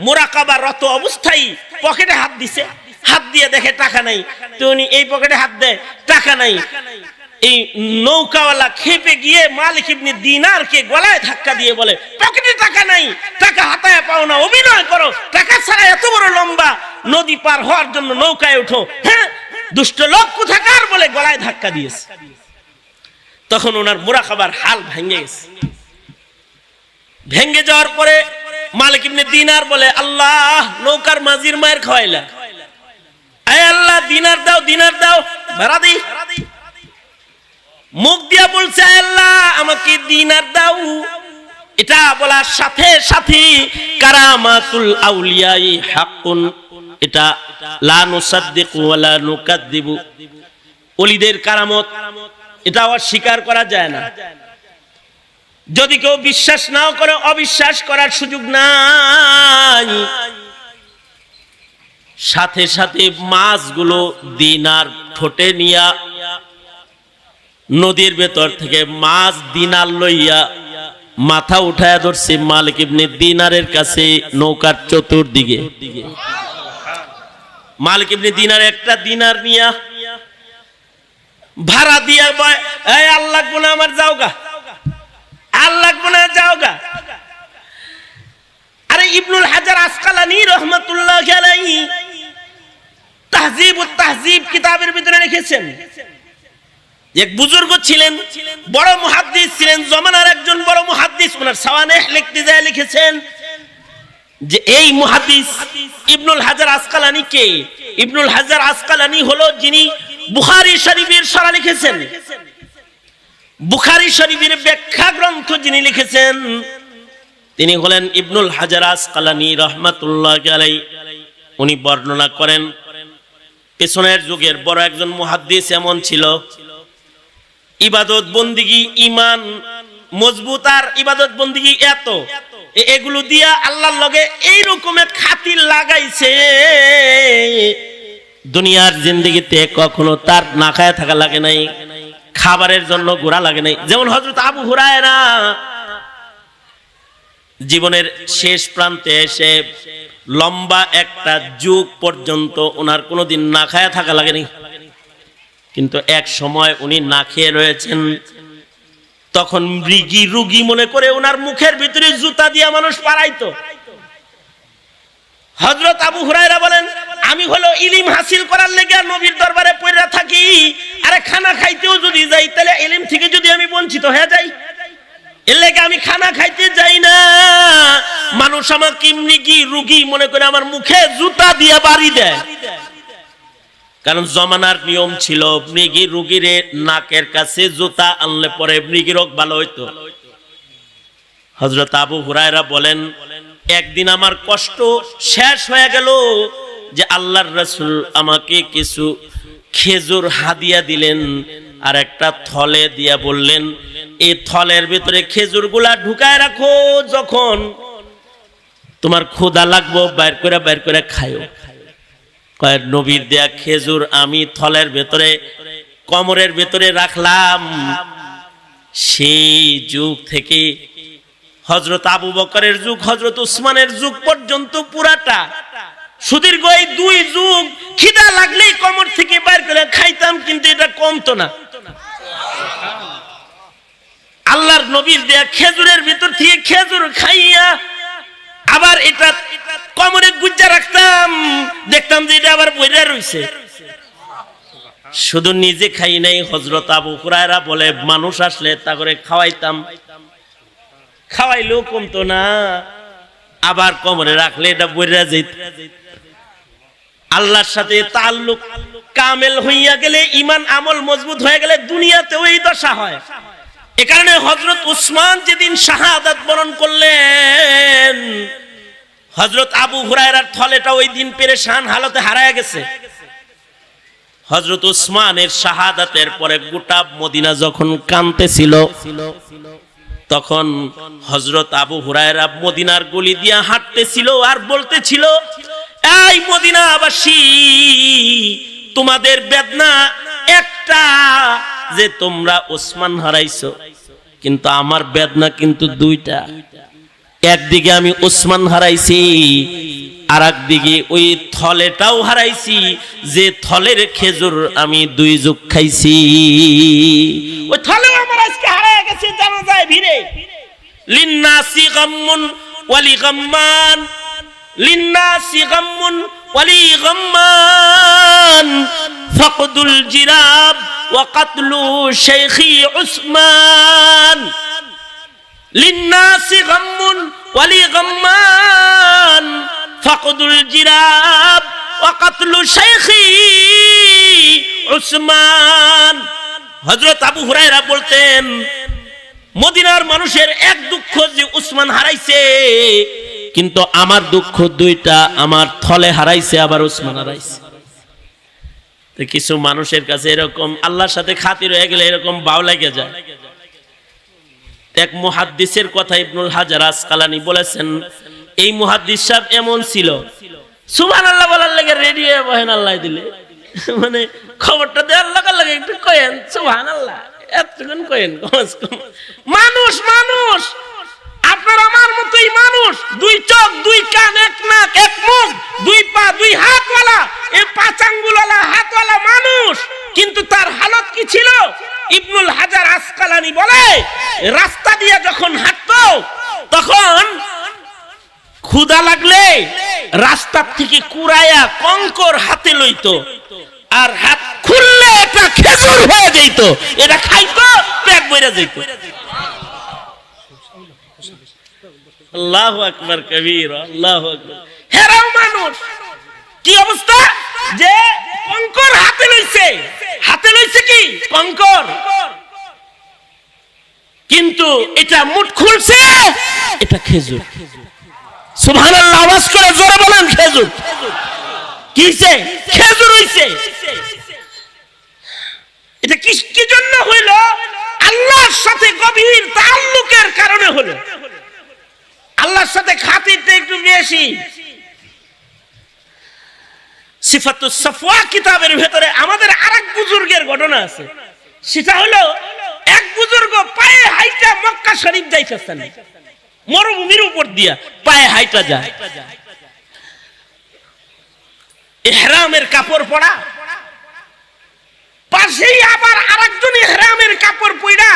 মুরাকাবারত অবস্থায় পকেটে হাত দিছে, হাত দিয়ে দেখে টাকা নাই। তো উনি এই পকেটে হাত দেয়, টাকা নাই। এই নৌকাওয়ালা খেপে গিয়ে মালিক ইবনে দিনারকে গলায় ধাক্কা দিয়ে বলে, পকেটে টাকা নাই, টাকা হাতায় পাও না, অভিনয় করো, টাকা ছাড়া এত বড় লম্বা নদী পার হওয়ার জন্য নৌকায় ওঠো, হ্যাঁ দুষ্ট লোক কোথাকার, বলে গলায় ধাক্কা দিয়েছে। তখন ওনার মুরাকাবার হাল ভেঙে গেছে। ভেঙে যাওয়ার পরে মালিক ইবনে দিনার বলে, আল্লাহ নৌকার মাঝির মায়ের খাওয়াইলা, আয় আল্লাহ দিনার দাও, দিনার দাও, ভাড়া দিই। মুখ দিয়া বলছে, আল্লাহ আমাকে দিনার দাও। এটা বলার সাথে সাথে কারামাতুল আউলিয়াই হাক্কুন, এটা লা নুসাদ্দিকু ওয়া লা নুকাদ্দিবু, ওলিদের কারামত, এটা অস্বীকার করা যায় না। যদি কেউ বিশ্বাস নাও করে, অবিশ্বাস করার সুযোগ নাই। সাথে সাথে মাছগুলো দিনার ঠোঁটে নিয়া নদীর ভেতর থেকে মাছ দিনার লইয়া মাথা উঠায় ধরছে মালিক ইবনে দিনারের কাছে নৌকার চতুর্দিকে। মালিক ইবনে দিনার একটা দিনার নিয়া ভাড়া দিয়া, এই আল্লাহ গুনা আমার যাওগা, আল্লাহ গুনা যাওগা। আরে ইবনুল হাজার আসকালানী রহমাতুল্লাহ আলাইহি তাহজিবুত তাহজিব কিতাবের ভিতরে লিখেছেন, এক বুজুর্গ ছিলেন, বড় মুহাদ্দিস ছিলেন, জমানার একজন বড় মুহাদ্দিস। ওনার সাওয়ানেহ লিখতে যায় লিখেছেন যে এই মুহাদ্দিস ইবনুল হাজার আসকালানী কে? ইবনুল হাজার আসকালানী হলো যিনি বুখারী শরীফের শরহ লিখেছেন, বুখারী শরীফের ব্যাখ্যা গ্রন্থ যিনি লিখেছেন, তিনি হলেন ইবনুল হাজার আসকালানী রাহমাতুল্লাহ আলাইহি। উনি বর্ণনা করেন, পেছনের যুগের বড় একজন মুহাদ্দিস এমন ছিল, ইবাদত বন্দিগি, ইমান মজবুত, আর ইবাদত বন্দিগি এত, এগুলো দিয়া আল্লাহর লগে এই রকমের খাতির লাগাইছে, দুনিয়ার জিন্দেগিতে কখনো তার না খায় থাকা লাগে নাই, খাবারের জন্য ঘোরা লাগে নাই। যেমন হযরত আবু হুরায়রা জীবনের শেষ প্রান্তে এসে লম্বা একটা যুগ পর্যন্ত ওনার কোনোদিন না খায় থাকা লাগেনি, কিন্তু এক সময় উনি না খেয়ে রয়েছেন। তখন মৃগী রুগী মনে করে ওনার মুখের ভিতরে জুতা দিয়া মানুষ পারাইতো। হযরত আবু হুরায়রা বলেন, আমি হলো ইলম হাসিল করার লেগে নবীর দরবারে পড়ে থাকি, আরে খানা খাইতেও যদি যাই তাহলে ইলম থেকে যদি আমি বঞ্চিত হয়ে যাই, এর লেগে আমি খানা খাইতে যাই না। মানুষ আমাকে মৃগী রুগী মনে করে আমার মুখে জুতা দিয়া বাড়ি দেয়, কারণ জমানার নিয়ম ছিল মৃগী রুগীরে নাকের কাছে জুতা আনলে পরে মৃগী রোগ ভালো হইতো। হযরত আবু হুরায়রা বলেন, একদিন আমার কষ্ট শেষ হয়ে গেল যে আল্লাহর রাসূল আমাকে কিছু খেজুর হাদিয়া দিলেন, আর একটা থলে দিয়া বললেন, এই থলের ভিতরে খেজুরগুলা ঢুকায় রাখো, যখন তোমার ক্ষুধা লাগবো বাইর করে খায়ো। নবীর দেয়া খেজুর আমি থলের ভেতরে কমরের ভেতরে রাখলাম। সেই যুগ থেকে হযরত আবু বকরের যুগ, হযরত উসমানের যুগ পর্যন্ত পুরাটা সুদীর্ঘ এই দুই যুগ খিদা লাগলেই কমর থেকে বাইর করে খাইতাম, কিন্তু এটা কমতো না। আল্লাহর নবীর দেয়া খেজুরের ভিতর থেকে খেজুর খাইয়া আবার এটা কমরে গুজ্জা রাখতাম, দেখতাম যে এটা আবার বইরা রইছে। শুধু নিজে খাই নাই, হযরত আবু হুরায়রা বলে মানুষ আসলে তা করে খাওয়াইতাম, খাওয়াইলেও কমতো না, আবার কমরে রাখলে এটা বইরা যেত। আল্লাহর সাথে তাআল্লুক কামেল হইয়া গেলে, ঈমান আমল মজবুত হয়ে গেলে দুনিয়াতেও এই দশা হয়। এ কারণে হযরত উসমান যেদিন শাহাদাত বরণ করলেন, হযরত আবু হুরায়রার থলেটা ওই দিন পেরেশান হালতে হারায় গেছে। হযরত উসমানের শাহাদাতের পরে গোটা মদিনা যখন কাঁদতেছিল, তখন হযরত আবু হুরায়রা মদিনার গলি দিয়া হাঁটতেছিল আর বলতেছিল, এই মদিনাবাসী, তোমাদের বেদনা একটা যে তোমরা ওসমান হারাইছো, কিন্তু আমার বেদনা কিন্তু দুইটা। একদিকে আমি ওসমান হারাইছি, আর একদিকে ওই থলেটাও হারাইছি, যে থলের খেজুর আমি 2 যুগ খাইছি। ওই থলেও আমার আজকে হারায় গেছে জানাজায় ভিড়ে। লিন্নাসি গাম্মুন ওয়ালি গাম্মান, লিন্নাসি গাম্মুন ওয়ালি গাম্মান, ফাকদুল জিরাব ওয়া কাতলু শাইখি উসমান। লিন্নাসি গাম্মুন ওয়ালি গাম্মান, ফাকদুল জিরাব ওয়া কাতলু শাইখি উসমান। হযরত আবু হুরায়রা বলতেন, মদিনার মানুষের এক দুঃখ যে উসমান হারাইছে, কিন্তু আমার দুঃখ দুইটা, আমার থলে হারাইছে আবার উসমান হারাইছে। তো কিছু মানুষের কাছে এরকম আল্লাহর সাথে খাতির হয়ে গেলে এরকম বাউ লাগে যায়। এক মুহাদ্দিসের কথা ইবনুল হাজার আসকালানি বলেছেন, এই মুহাদ্দিস সাহেব এমন ছিল, সুবহানাল্লাহ বলার লাগে রেডি হয়ে বহেন আল্লাহ দিলে, মানে খবরটা দেওয়ার লাগে একটু কয়েন সুবহানাল্লাহ, এতক্ষণ কয়েন। মানুষ মানুষ, আপনার আমার মতোই মানুষ, 2 চোখ 2 কান 1 নাক 1 মুখ 2 পা 2 হাতওয়ালা, এই 5 আঙ্গুলওয়ালা হাতওয়ালা মানুষ, কিন্তু তার হালত কি ছিল? ইবনুল হাজার আসকালানি বলে, রাস্তা দিয়ে যখন হাঁটতো তখন ক্ষুধা লাগলে রাস্তা থেকে কুড়াইয়া কঙ্কর হাতে লইতো, আর হাত খুললে এটা খেজুর হয়ে যেত, এটা খাইতো, পেট ভরে যেত। আল্লাহু আকবার কবীরা, আল্লাহু আকবার। হেরাও মানুষ, কি অবস্থা যে কঙ্কর হাতে লইছে, হাতে লইছে কি কঙ্কর, কিন্তু এটা মুঠ খুলছে, এটা খেজুর। সুবহানাল্লাহ আওয়াজ করে জোরে বলেন, খেজুর। কি হইছে? খেজুর হইছে। এটা কি জন্য হইল? আল্লাহর সাথে গভীর তাআল্লুকের কারণে হলো। আল্লাহর সাথে খাতিরটা একটু বেশি। সিফাতুস সাফওয়া কিতাবের ভিতরে আমাদের আরেক বুজুর্গের ঘটনা আছে। সেটা হলো, এক বুজুর্গ পায়ে হাইটা মক্কা শরীফ যাইতেছেন, মরুভূমির উপর দিয়া পায়ে হাইটা যায়, ইহরামের কাপড় পরা, পাশেই আবার আরেকজন ইহরামের কাপড় পরা,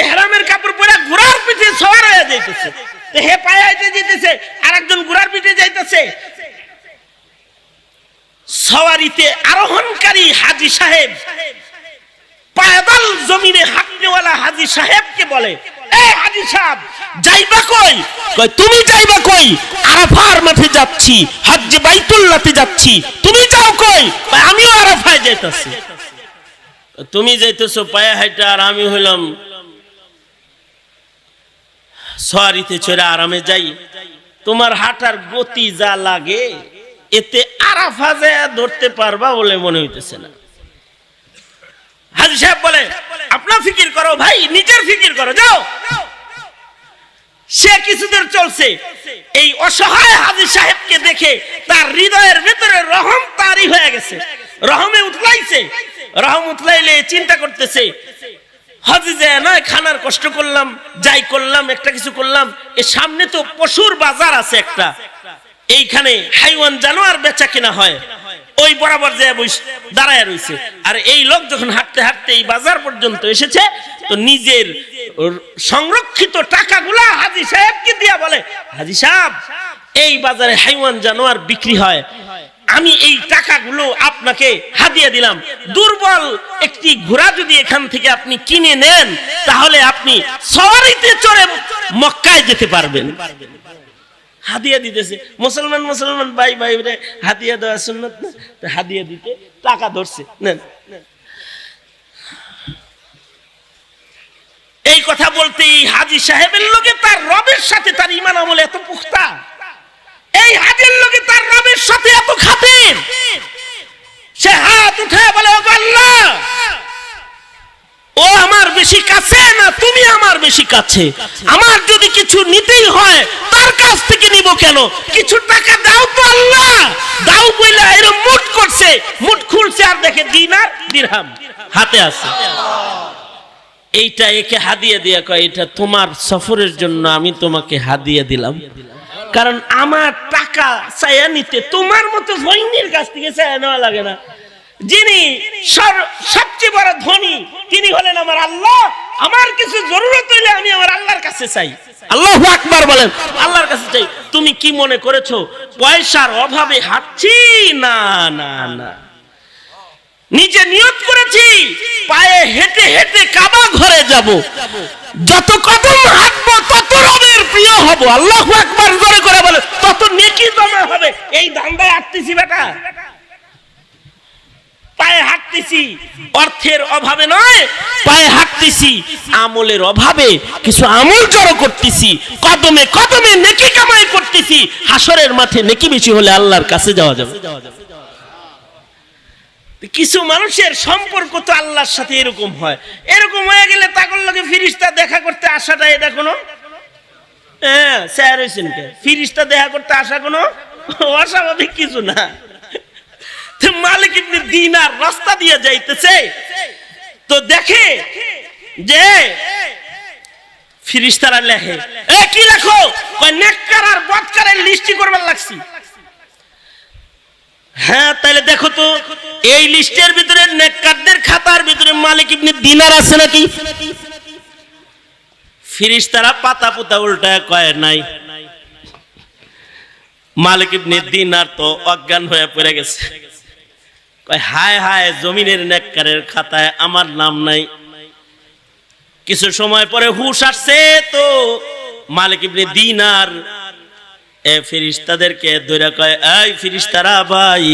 ইহরামের কাপড় পরা ঘোড়ার পিঠে সওয়ার হয়ে যাইতেছে। হে পায়ে হাইটে যাইতেছে, আরেকজন ঘোড়ার পিঠে যাইতেছে। সওয়ারিতে আরোহণকারী হাজী সাহেব পায়দাল জমিনে হাঁটনেওয়ালা হাজী সাহেবকে বলে, এ হাজী সাহেব যাইবা কই? কই তুমি যাইবা কই? আরাফার মাঠে যাচ্ছি, হজ্জে বাইতুল্লাহতে যাচ্ছি। তুমি যাও কই? আমিও আরাফায় যাইতাছি। তুমি যাইতেছো পায়ে হাইটা, আর আমি হইলাম সওয়ারিতে চড়ে আরামে যাই। তোমার হাঁটার গতি যা লাগে, এতে আরাফা যায় ধরতে পারবা বলে মনে হইতেছে না। হাজী সাহেব বলে, আপনার ফিকির করো ভাই, নিজের ফিকির করো, যাও। সে কিছুদিন চলছে, এই অসহায় হাজী সাহেবকে দেখে তার হৃদয়ের ভিতরে রহম তারি হয়ে গেছে, রহমে উতলাইছে। রহম উতলাইলে চিন্তা করতেছে, হজে যায় নয় খানার কষ্ট করলাম, যাই করলাম, একটা কিছু করলাম, এর সামনে তো পশুর বাজার আছে একটা, এইখানে হাইওয়ান জানোয়ার বেচা কিনা হয়, ওই বরাবর যায় দাঁড়ায় রয়েছে। আর এই লোক যখন হাঁটতে হাঁটতে এই বাজার পর্যন্ত এসেছে, তো নিজের সংরক্ষিত টাকাগুলা হাজী সাহেবকে দিয়া বলে, হাজী সাহেব এই বাজারে হাইওয়ান জানোয়ার বিক্রি হয়, আমি এই টাকাগুলো আপনাকে হাদিয়া দিলাম। দুর্বল একটি ঘোড়া যদি এখান থেকে আপনি কিনে নেন, তাহলে আপনি সওয়ারিতে চড়ে মক্কায় যেতে পারবেন। হাদিয়া দিতেছে। মুসলমান মুসলমান ভাই ভাই রে হাদিয়া দেওয়া সুন্নাত না, তো হাদিয়া দিতে টাকা ধরছে, নেন। এই কথা বলতে হাজী সাহেবের লোকে তার রবের সাথে তার ঈমান আমল এত পুখতা, এই হাজীর লোকে তার রবের সাথে এত খাতির, সে হাত উঠায় বলে, ও আল্লাহ, ও আমার বেশি কাছে না তুমি আমার বেশি কাছে, আমার যদি কিছু নিতেই হয় তার কাছ কাছ থেকে নিব কেন? কিছু টাকা দাও তো আল্লাহ, দাও বইলা এরকম মুঠ করছে, মুঠ খুলছে আর দেখে দিনার দিরহাম হাতে আছে। এইটা একে হাদিয়া দিয়া কয় এটা তোমার সফরের জন্য আমি তোমাকে হাদিয়া দিলাম, কারণ আমার টাকা চাইয়া নিতে তোমার মতো ধনীর কাছ থেকে চাইয়া নেওয়া লাগে না। যিনি সবচেয়ে বড় ধনী তিনি হলেন আমার আল্লাহ। আমার কিছু জরুরত হইলে আমি আমার আল্লাহর কাছে চাই। আল্লাহু আকবার বলেন, আল্লাহর কাছে চাই। তুমি কি মনে করেছো পয়সার অভাবে হাঁটছি? না না না, নিজে নিয়ত করেছি পায়ে হেঁটে হেঁটে কাবা ঘরে যাব, যত কদম হাঁটবো তত রবের প্রিয় হব। আল্লাহু আকবার জোরে করে বলে, তত নেকি জমা হবে। এই ধান্দায় হাঁটতেছি বেটা, পায়ে হাঁটতেছি অর্থের অভাবে নয়, পায়ে হাঁটতেছি আমলের অভাবে। কিছু আমল জড়ো করতেছি, কদমে কদমে নেকি কামাই করতেছি। হাসরের মাঠে নেকি বেশি হলে আল্লাহর কাছে যাওয়া যাবে। কিছু মানুষের সম্পর্ক তো আল্লাহর সাথে এরকম হয়, এরকম হয়ে গেলে তাকর লগে ফিরিস্তা দেখা করতে আসাটা এটা কোনো স্যার হয়েছেন কে? ফিরিস্তা দেখা করতে আসা কোনো অস্বাভাবিক কিছু না। মালিক ইবনে দিনার রাস্তা দিয়ে যাইতেছে, তো দেখে যে ফিরিস্তারা লেখে, কি লেখো? নেককার আর বদকারের লিস্টি করবার লাগছি। হ্যাঁ তাহলে দেখো তো এই লিস্টের ভিতরে নেককারদের খাতার ভিতরে মালিক ইবনে দিনার আছে নাকি? ফিরিস্তারা পাতা পুতা উল্টায় কয় নাই। মালিক ইবনে দিনার তো অজ্ঞান হয়ে পড়ে গেছে, কয় হায় হায়, জমিনের নেককারের খাতায় আমার নাম নাই। কিছু সময় পরে হুশ আসছে, তো মালিক ইবনে দিনার ফিরিস্তাদেরকে ধরে কয়, এই ফিরিস্তারা ভাই,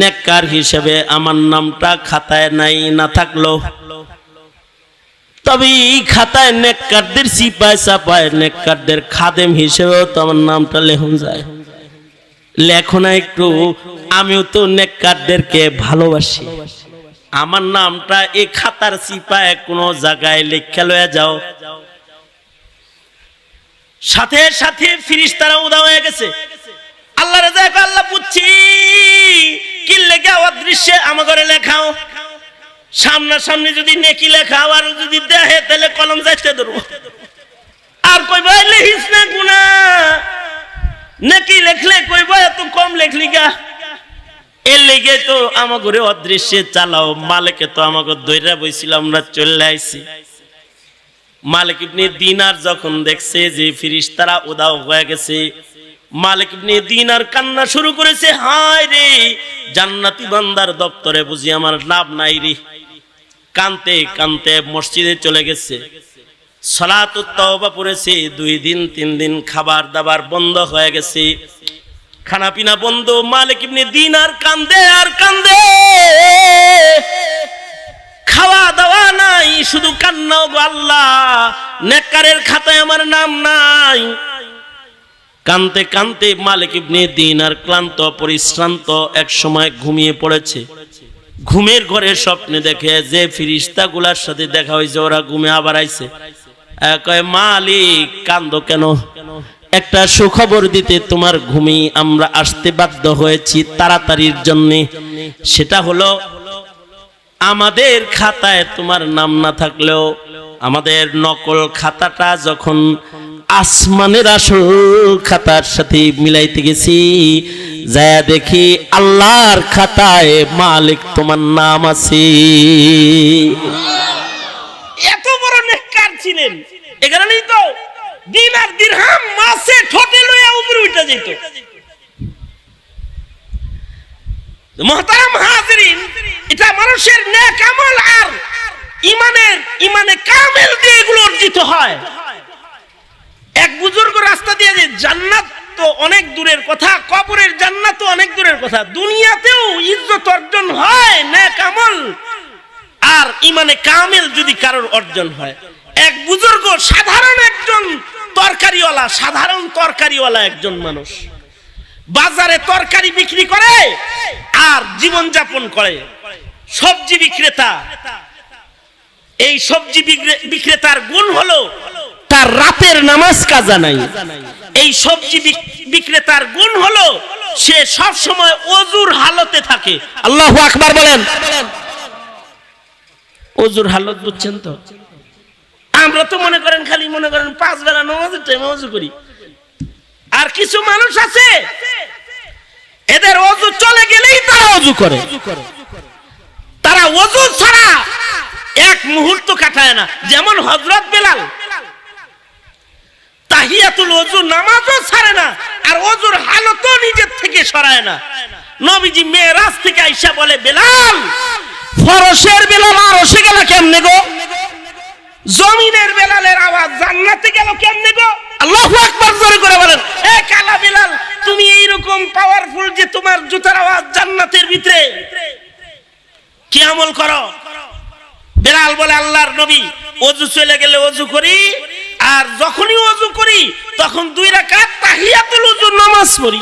নেককার হিসেবে আমার নামটা খাতায় নাই, না থাকলো তবে এই খাতায় নেককারদের সিপাই সাপায় নেককারদের খাদেম হিসেবেও তো আমার নামটা লেখন যায়। লেখো না একটু, আমিও তো নেককারদেরকে ভালোবাসি, আমার নামটা এই খাতার সিপায় কোনো জায়গায় লেখা লয়ে যাও। সাথে সাথে ফিরিস্তারা উদা হয়ে গেছে। আল্লাহ রাজা আল্লাহ বুঝছি কি লেখা অদৃশ্যে আমার ঘরে লেখাও, সামনাসামনি যদি নেকি লেখাও আর যদি দেখে তাহলে কলম যাইতে ধরবো। আর কইবা লিখিস না গুনা, নেকি লেখলে কইবা এত কম লেখলি গা। এর লেগে তো আমার ঘরে অদৃশ্যে চালাও। মালিকে তো আমাকে দইরা বইছিল, আমরা চলে আইছি। মালিক ইবনে দিনার যখন দেখছে যে ফিরিস্তারা উদাও হয়ে গেছে, মালিক ইবনে দিনার কান্না শুরু করেছে, হায় রে, জান্নাতি বান্দার দপ্তরে বুঝি আমার লাভ নাই রে। কানতে কানতে মসজিদে চলে গেছে, সালাতুত তাওবা পড়েছে। 2 দিন 3 দিন খাবার দাবার বন্ধ হয়ে গেছে, খানা পিনা বন্ধ। মালিক ইবনে দিনার কান্দে আর কান্দে, খাওয়া দাওয়া নাই, শুধু কান্না। গো আল্লাহ, নেককারের খাতায় আমার নাম নাই। কানতে কানতে মালিক ইবনে দিনার ক্লান্ত পরিশ্রান্ত এক সময় ঘুমিয়ে পড়েছে। ঘুমের ঘরে স্বপ্নে দেখে যে ফিরিস্তাগুলার সাথে দেখা হয়েছে, ওরা ঘুমে আবার আইছে। কয়, মালিক কান্দো কেন? একটা সুখবর দিতে তোমার ঘুমি আমরা আসতে বাধ্য হয়েছি তাড়াতাড়ির জন্য। সেটা হলো, আমাদের খাতায় তোমার নাম না থাকলেও আমাদের নকল খাতাটা যখন আসমানের আসল খাতার সাথে মিলাইতে গেছি, যায় দেখি আল্লাহর খাতায় মালিক তোমার নাম আছে। এত বড় নেককার ছিলেন, এ কারণেই তো দিনার দিরহাম মাসে ঠোঁটে লইয়া উপরে উঠে যেত। মুহতারাম হাজিরিন, এটা মানুষের নেক আমল আর ইমানে কামেল দিয়ে এগুলো অর্জিত হয়। এক বুজুর্গ রাস্তা দিয়ে যে জান্নাত তো অনেক দূরের কথা, কবরের জান্নাত তো অনেক দূরের কথা, দুনিয়াতেও ইজ্জত অর্জন হয় নেক আমল আর ইমানে কামেল যদি কারোর অর্জন হয়। এক বুজুর্গ সাধারণ একজন তরকারিওয়ালা, সাধারণ তরকারিওয়ালা একজন মানুষ, বাজারে তরকারি বিক্রি করে আর জীবন যাপন করে। সবজি বিক্রেতা, এই সবজি বিক্রেতার গুণ হলো তার রাতের নামাজ কাজা নাই। এই সবজি বিক্রেতার গুণ হলো সে সব সময় ওযুর হালতে থাকে। আল্লাহু আকবার বলেন। ওযুর হালত বুঝছেন তো? আমরা তো মনে করেন খালি মনে করেন 5 বেলা নামাজের টাইমে ওযু করি, আর কিছু মানুষ আছে এদের ওযু চলে গেলেই তারা ওযু করে। তারা ওযু ছাড়া এক মুহূর্ত কাটায় না। যেমন হযরত বেলাল তাহিয়াতুল ওযু নামাজও ছাড়ে না, আর ওযুর হালতও নিজের থেকে সরায় না। নবীজি মেরাজ থেকে আইসা বলে, বেলাল, ফরশের বেলাল আরশে গেল কেমনে গো? জমিনের বেলালের আওয়াজ জান্নাতে গেল কেমনে গো? আল্লাহু আকবার জোরে করে বলেন। এ কালা বেলাল, তুমি এইরকম পাওয়ারফুল যে তোমার জুতার আওয়াজ জান্নাতের ভিতরে, কি আমল করো? বেলাল বলে, আল্লাহর নবী, ওযু চলে গেলে ওযু করি, আর যখনই ওযু করি তখন 2 রাকাত তাহিয়াতুল ওযু নামাজ পড়ি।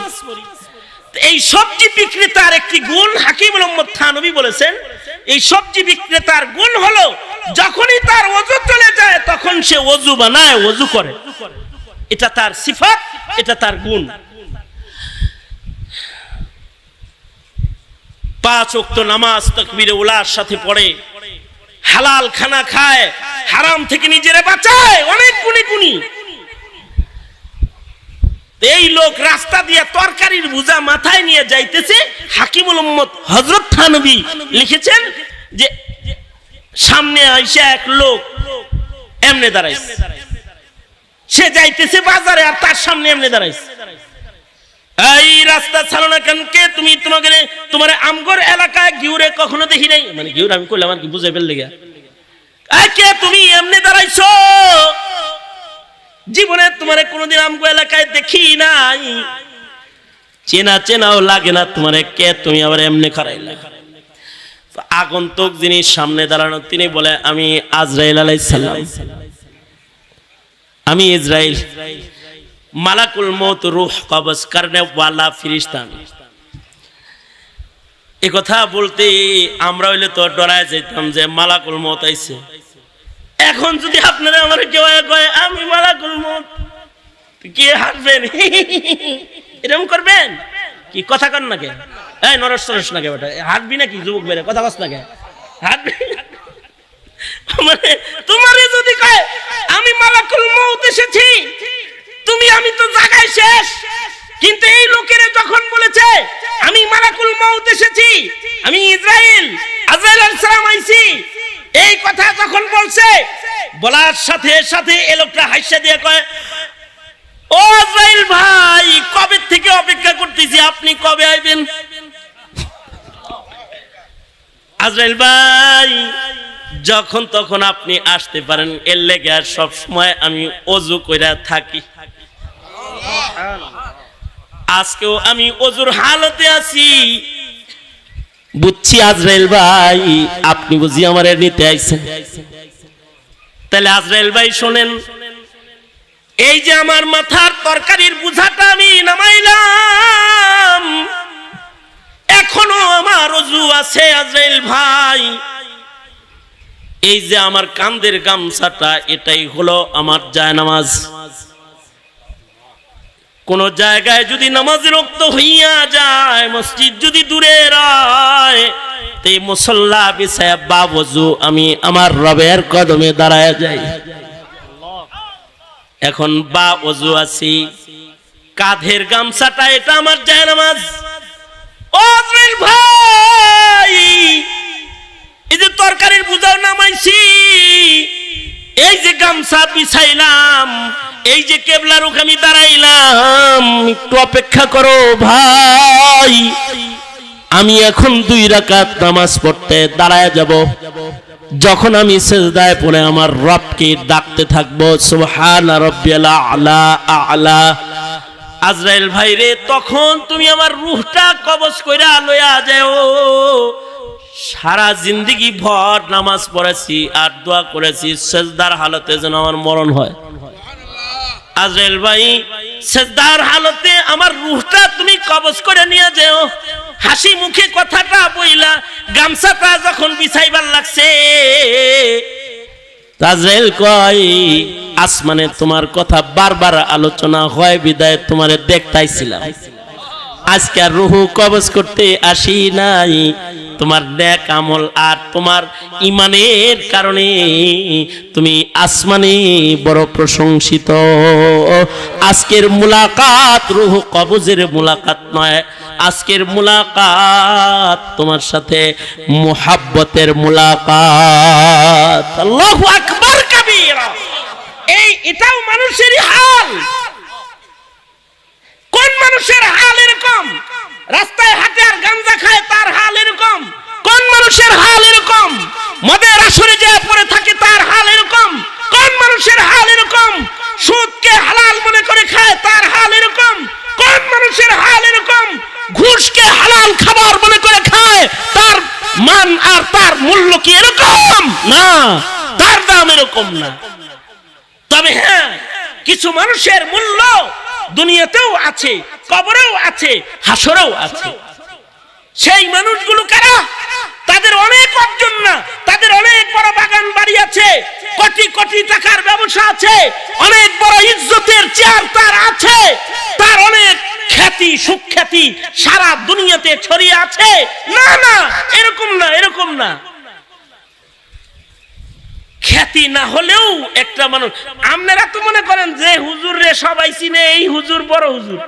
এই সবজি বিক্রেতার একটি গুণ হাকিম মোহাম্মদ থানভী বলেছেন, এই সবজি বিক্রেতার গুণ হলো যখনই তার ওযু চলে যায় তখন সে ওযু বানায়, ওযু করে। এটা তার সিফাত, এটা তার গুণ। 5 ওয়াক্ত নামাজ তাকবীরে উলার সাথে পড়ে, হালাল খানা খায়, হারাম থেকে নিজেরে বাঁচায়, অনেক গুণী গুণী। এই লোক রাস্তা দিয়ে তরকারির বোঝা মাথায় নিয়ে যাইতেছে। হাকিমুল উম্মত হযরত থানভী লিখেছেন যে সামনে আইসা এক লোক এমনে দাঁড়াইছে, সে যাইতেছে বাজারে আর তার সামনে এমনে দাঁড়াইছে। এই রাস্তা ছাড়ো না কেন? কে তুমি? তোমার আমগর এলাকায় গিউরে কখনো দেখি নাই। মানে গিউর আমি কইলাম আর কি বুঝাই ফেললে গা। কে তুমি এমনে দাঁড়াইছো? জীবনে তোমারে কোনোদিন আমগো এলাকায় দেখি নাই, চেনা চেনাও লাগে না তোমারে, কে তুমি আবার এমনে খারাইলা? আগন্তুক যিনি সামনে দাঁড়ানো তিনি বলে, আমি আজরাইল আলাইহিস সালাম, আমি ইসরাইল, মালাকুল মউত রূহ কবজ করনে ওয়ালা ফেরেশতা। এই কথা বলতে আমরা হইলে তো ডরায় যাইতাম যে মালাকুল মউত আইছে। এখন যদি আপনারা আমার কেউ কয় আমি মালাকুল মউত, কি হাসবেন? এরকম করবেন কি? কথা কন না কে? এই নরস সরস না কে বেটা? হাঁটবি নাকি যুবক বেড়ে? কথা কস না কে? হাঁটবি? মানে তোমারে যদি কয় আমি মালাকুল মউত এসেছি, আমি তো জায়গায় শেষ। কিন্তু এই লোকেরা যখন বলেছে আমি মালাকুল মউত এসেছি, আমি ইসরাইল, আজরাইল আলাইহিস সালাম আইছি, এই কথা যখন বলছে, বলার সাথে সাথে এই লোকটা হাসিয়া দিয়ে কয়, ও আজরাইল ভাই, কবে থেকে অপেক্ষা করতেছি, আপনি কবে আইবেন? আজরাইল ভাই, যখন তখন আপনি আসতে পারেন, এর লেগে আর সব সময় আমি ওযু কইরা থাকি। আজকেও আমি ওযুর হালতে আছি। বুঝছি আজরাইল ভাই, আপনি বুঝি আমারে নিতে আইছেন। তাহলে আজরাইল ভাই শোনেন, এই যে আমার মাথার তরকারির বোঝাটা আমি নামাইলাম, এখনো আমার ওযু আছে আজরাইল ভাই। এই যে আমার কাঁধের গামছাটা, এটাই হলো আমার জায়নামাজ। কোন জায়গায় যদি নামাজের রক্ত হইয়া যায়, মসজিদ যদি দূরে রয়, এই মুসল্লা বিছায়া বাবজু আমি আমার রবের কদমে দাঁড়ায় যাই। এখন বা ওযু আছি, কাঁধের গামছাটা এটা আমার জায়নামাজ। ও আজরাইল ভাই, এই যে তরকারির বোঝাও নামাইছি, এই যে গামছা বিছাইলাম, এই যে কেবলার ওখানে আমি দাঁড়াইলাম, একটু অপেক্ষা করো ভাই, আমি এখন 2 রাকাত নামাজ পড়তে দাঁড়ায় যাব। যখন আমি সিজদায় পড়ে আমার রবকে ডাকতে থাকবো, সুবহানা রাব্বিয়াল আলা আলা। আজরাইল ভাই রে, তখন তুমি আমার রূহটা কবজ কইরা লইয়া যাও। সারা জিন্দেগি ভর নামাজ পড়েছি আর দোয়া করেছি, সিজদার হালতে যেন আমার মরণ হয়। আজরাইল ভাই, সিজদার হালতে আমার রূহটা তুমি কবজ করে নিয়ে যাও। হাসি মুখে কথাটা বইলা গামছাটা যখন বিছাইবার লাগছে, আজরাইল কয়, আসমানে তোমার কথা বারবার আলোচনা হয় বিদায় তোমারে দেখতাইছিলাম। আজকে আর রুহু কবজ করতে আসি নাই, তোমার নেক আমল আর তোমার ইমানের কারণে তুমি আসমানে বড় প্রশংসিত। আজকের মুলাকাত রুহু কবজের মুলাকাত নয়, আজকের মুলাকাত তোমার সাথে মুহাব্বতের মুলাকাত। আল্লাহু আকবার কাবীরা। এটাও মানুষেরই হাল। কোন মানুষের হাল এরকম? রাস্তায় হাঁটে আর গাঞ্জা খায়, তার হাল এরকম। কোন মানুষের হাল এরকম? মদের আসরে যে পড়ে থাকে, তার হাল এরকম। কোন মানুষের হাল এরকম? সুদকে হালাল মনে করে খায়, তার হাল এরকম। কোন মানুষের হাল এরকম? ঘুষকে হালাল খাবার মনে করে খায়, তার মান আর তার মূল্য কি এরকম? না, তার দাম এরকম না। তবে হ্যাঁ, কিছু মানুষের মূল্য দুনিয়াতেও আছে, কবরেও আছে, হাসরেও আছে। সেই মানুষগুলো কারা? তাদের অনেক অর্জন না, তাদের অনেক বড় বাগান বাড়ি আছে, কোটি কোটি টাকার ব্যবসা আছে, অনেক বড় ইজ্জতের চেয়ার তার আছে, তার অনেক খ্যাতি সুখ্যাতি সারা দুনিয়াতে ছড়িয়ে আছে। না না, এরকম না, এরকম না। খ্যাতি না হলেও একটা মানুষ, আপনারা তো মনে করেন যে হুজুর রে সবাই চিনে, এই হুজুর বড় হুজুর।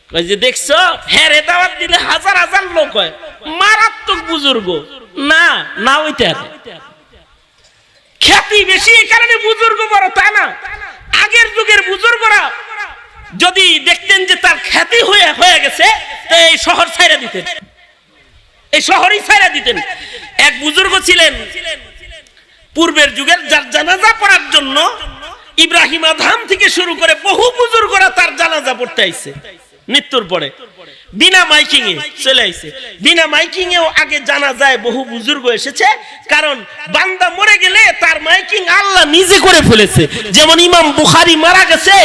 ওই যে দেখছো, হেরে দাওয়াত দিলে হাজার হাজার লোক হয়, মারাত্মক বুজুর্গ। না না, ওইটা খ্যাতি বেশি, এই কারণে বুজুর্গ বড়, তা না। আগের যুগের বুজুর্গরা যদি দেখতেন যে তার খ্যাতি হয়ে গেছে, তো এই শহর ছাইড়া দিতেন, এই শহরই ছাইড়া দিতেন। এক বুজুর্গ ছিলেন পূর্বের যুগের, যার জানাজা পড়ার জন্য ইব্রাহিম আদম থেকে শুরু করে বহু বুজুর্গরা তার জানাজা পড়তে আইছে। মৃত্যুর পরে বিনা মাইকিং এ চলে আইছে। বিনা মাইকিং এও আগে জানাজায় বহু বুজুর্গ এসেছে, কারণ বান্দা মরে গেলে তার মাইকিং আল্লাহ নিজে করে ফেলেছে। যেমন ইমাম বুখারী মারা গেছে,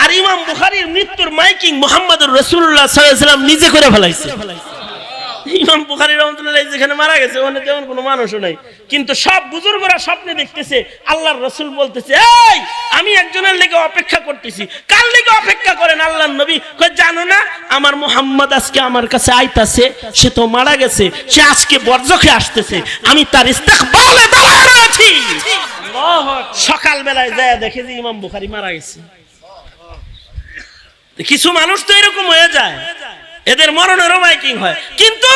আর ইমাম বুখারীর মৃত্যুর মাইকিং মুহাম্মদুর রাসূলুল্লাহ সাল্লাল্লাহু আলাইহি ওয়াসাল্লাম নিজে করে ফেলাইছে। ইমাম বুখারী রাহমাতুল্লাহ যেখানে মারা গেছে, ওখানে তেমন কোনো মানুষও নাই, কিন্তু সব বুজুর্গরা স্বপ্নে দেখতেছে আল্লাহর রাসূল বলতেছে, এই আমি একজনের লেগে অপেক্ষা করতেছি। কার লেগে অপেক্ষা করেন? আল্লাহর নবী কয়, জানো না আমার মুহাম্মদ আজকে আমার কাছে আইতাছে, সে তো মারা গেছে, সে আজকে বরজখে আসতেছে, আমি তার ইস্তেকবালে দাঁড়ায় রয়েছি। সকাল বেলায় যায় দেখে যে ইমাম বুখারী মারা গেছে। কিছু মানুষ তো এরকম হয়ে যায়, এদের মরণেরও মাইকিং হয়, কিন্তু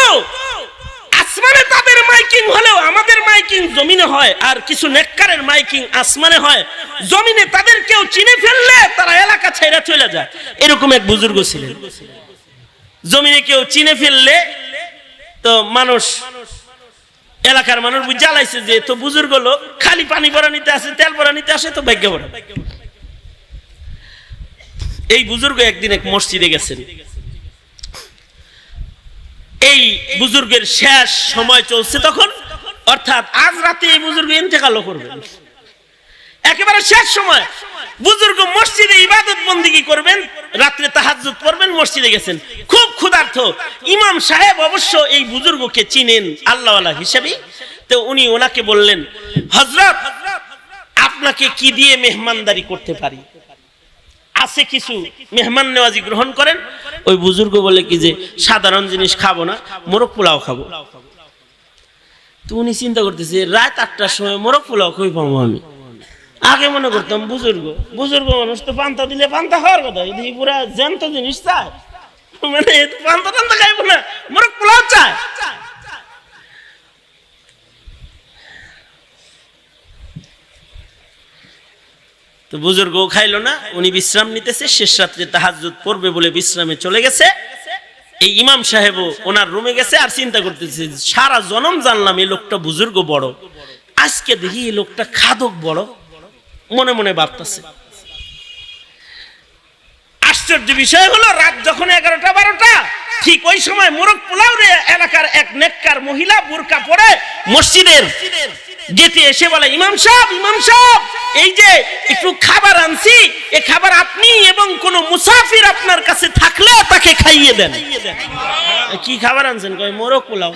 আসমানে তাদের মাইকিং হলেও আমাদের মাইকিং জমিনে হয়। আর কিছু নেককারের মাইকিং আসমানে হয়, জমিনে তাদের কেউ চিনে ফেললে তারা এলাকা ছেড়ে চলে যায়। এরকম এক বুজুর্গ ছিলেন, জমিনে কেউ চিনে ফেললে তো মানুষ, এলাকার মানুষ জ্বালাইছে যে তো বুজুর্গ লোক, খালি পানি ভরা নিতে আসে, তেল ভরা নিতে আসে, তো ভাগ্য ভরা। এই বুজুর্গ একদিন এক মসজিদে গেছেন। এই বুজুর্গের শেষ সময় চলছে তখন, অর্থাৎ আজ রাতে এই বুজুর্গ ইন্তেকাল করবেন, একেবারে শেষ সময়। বুজুর্গ মসজিদে ইবাদত বন্দেগী করবেন, রাত্রে তাহাজ্জুদ পড়বেন, মসজিদে গেছেন, খুব ক্ষুধার্ত। ইমাম সাহেব অবশ্য এই বুজুর্গকে চিনেন আল্লাহওয়ালা হিসেবে, তো উনি ওনাকে বললেন, হযরত আপনাকে কি দিয়ে মেহমানদারি করতে পারি? আছে কিছু, মেহমান নেওয়াজি গ্রহণ করেন। ওই বুজুর্গ বলে কি যে সাধারণ জিনিস খাবো না, মোরগ পোলাও খাবো। তো উনি চিন্তা করতেছে, রাত 8টার সময় মোরগ পোলাও কই পাবো আমি? আগে মনে করতাম বুজুর্গ মানুষ তো পান্তা দিলে পান্তা খাওয়ার কথা, এই পুরা জ্যান্ত জিনিস চায়, মানে পান্তা টান্তা খাইবো না, মোরগ পোলাও চায়। তো বুজুর্গ খাইলো না, উনি বিশ্রাম নিতেছে, শেষ রাত্রে তাহাজ্জুদ পড়বে বলে বিশ্রামে চলে গেছে। এই ইমাম সাহেবও ওনার রুমে গেছে, আর চিন্তা করতেছে, সারা জনম জানলাম এই লোকটা বুজুর্গ বড়, আজকে দেখি এই লোকটা খাদক বড়, মনে মনে ভাবতেছে। আশ্চর্য বিষয় হলো, রাত যখন 11টা-12টা, ঠিক ওই সময় মোরগ পোলাও রে এলাকার এক নেককার মহিলা বুরকা পরে মসজিদের গেটে এসে বলে, ইমাম সাহেব এই যে একটু খাবার আনছি, এই খাবার আপনি এবং কোন মুসাফির আপনার কাছে থাকলে তাকে খাইয়ে দেন। কি খাবার আনছেন? কয় মোরগ পোলাও।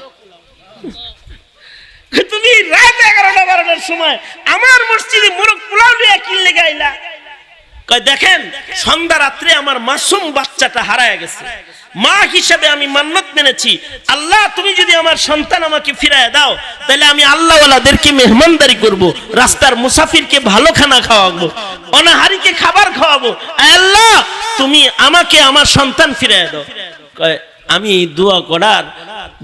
তুমি রাত 11টা-12টার সময় আমার মসজিদে মোরগ পোলাও নিয়ে কি লেগে আইলা? কয় দেখেন সন্ধ্যা রাত্রে আমার মাসুম বাচ্চাটা হারায় গেছে, মা হিসেবে আমি মান্নত মেনেছি, আল্লাহ তুমি যদি আমার সন্তান আমাকে ফিরায় দাও তাহলে আমি আল্লাহওয়ালাদেরকে মেহমানদারি করব, রাস্তার মুসাফিরকে ভালো খানা খাওয়াবো, অনাহারীকে খাবার খাওয়াবো, আল্লাহ তুমি আমাকে আমার সন্তান ফিরায় দাও। কয় আমি দোয়া করার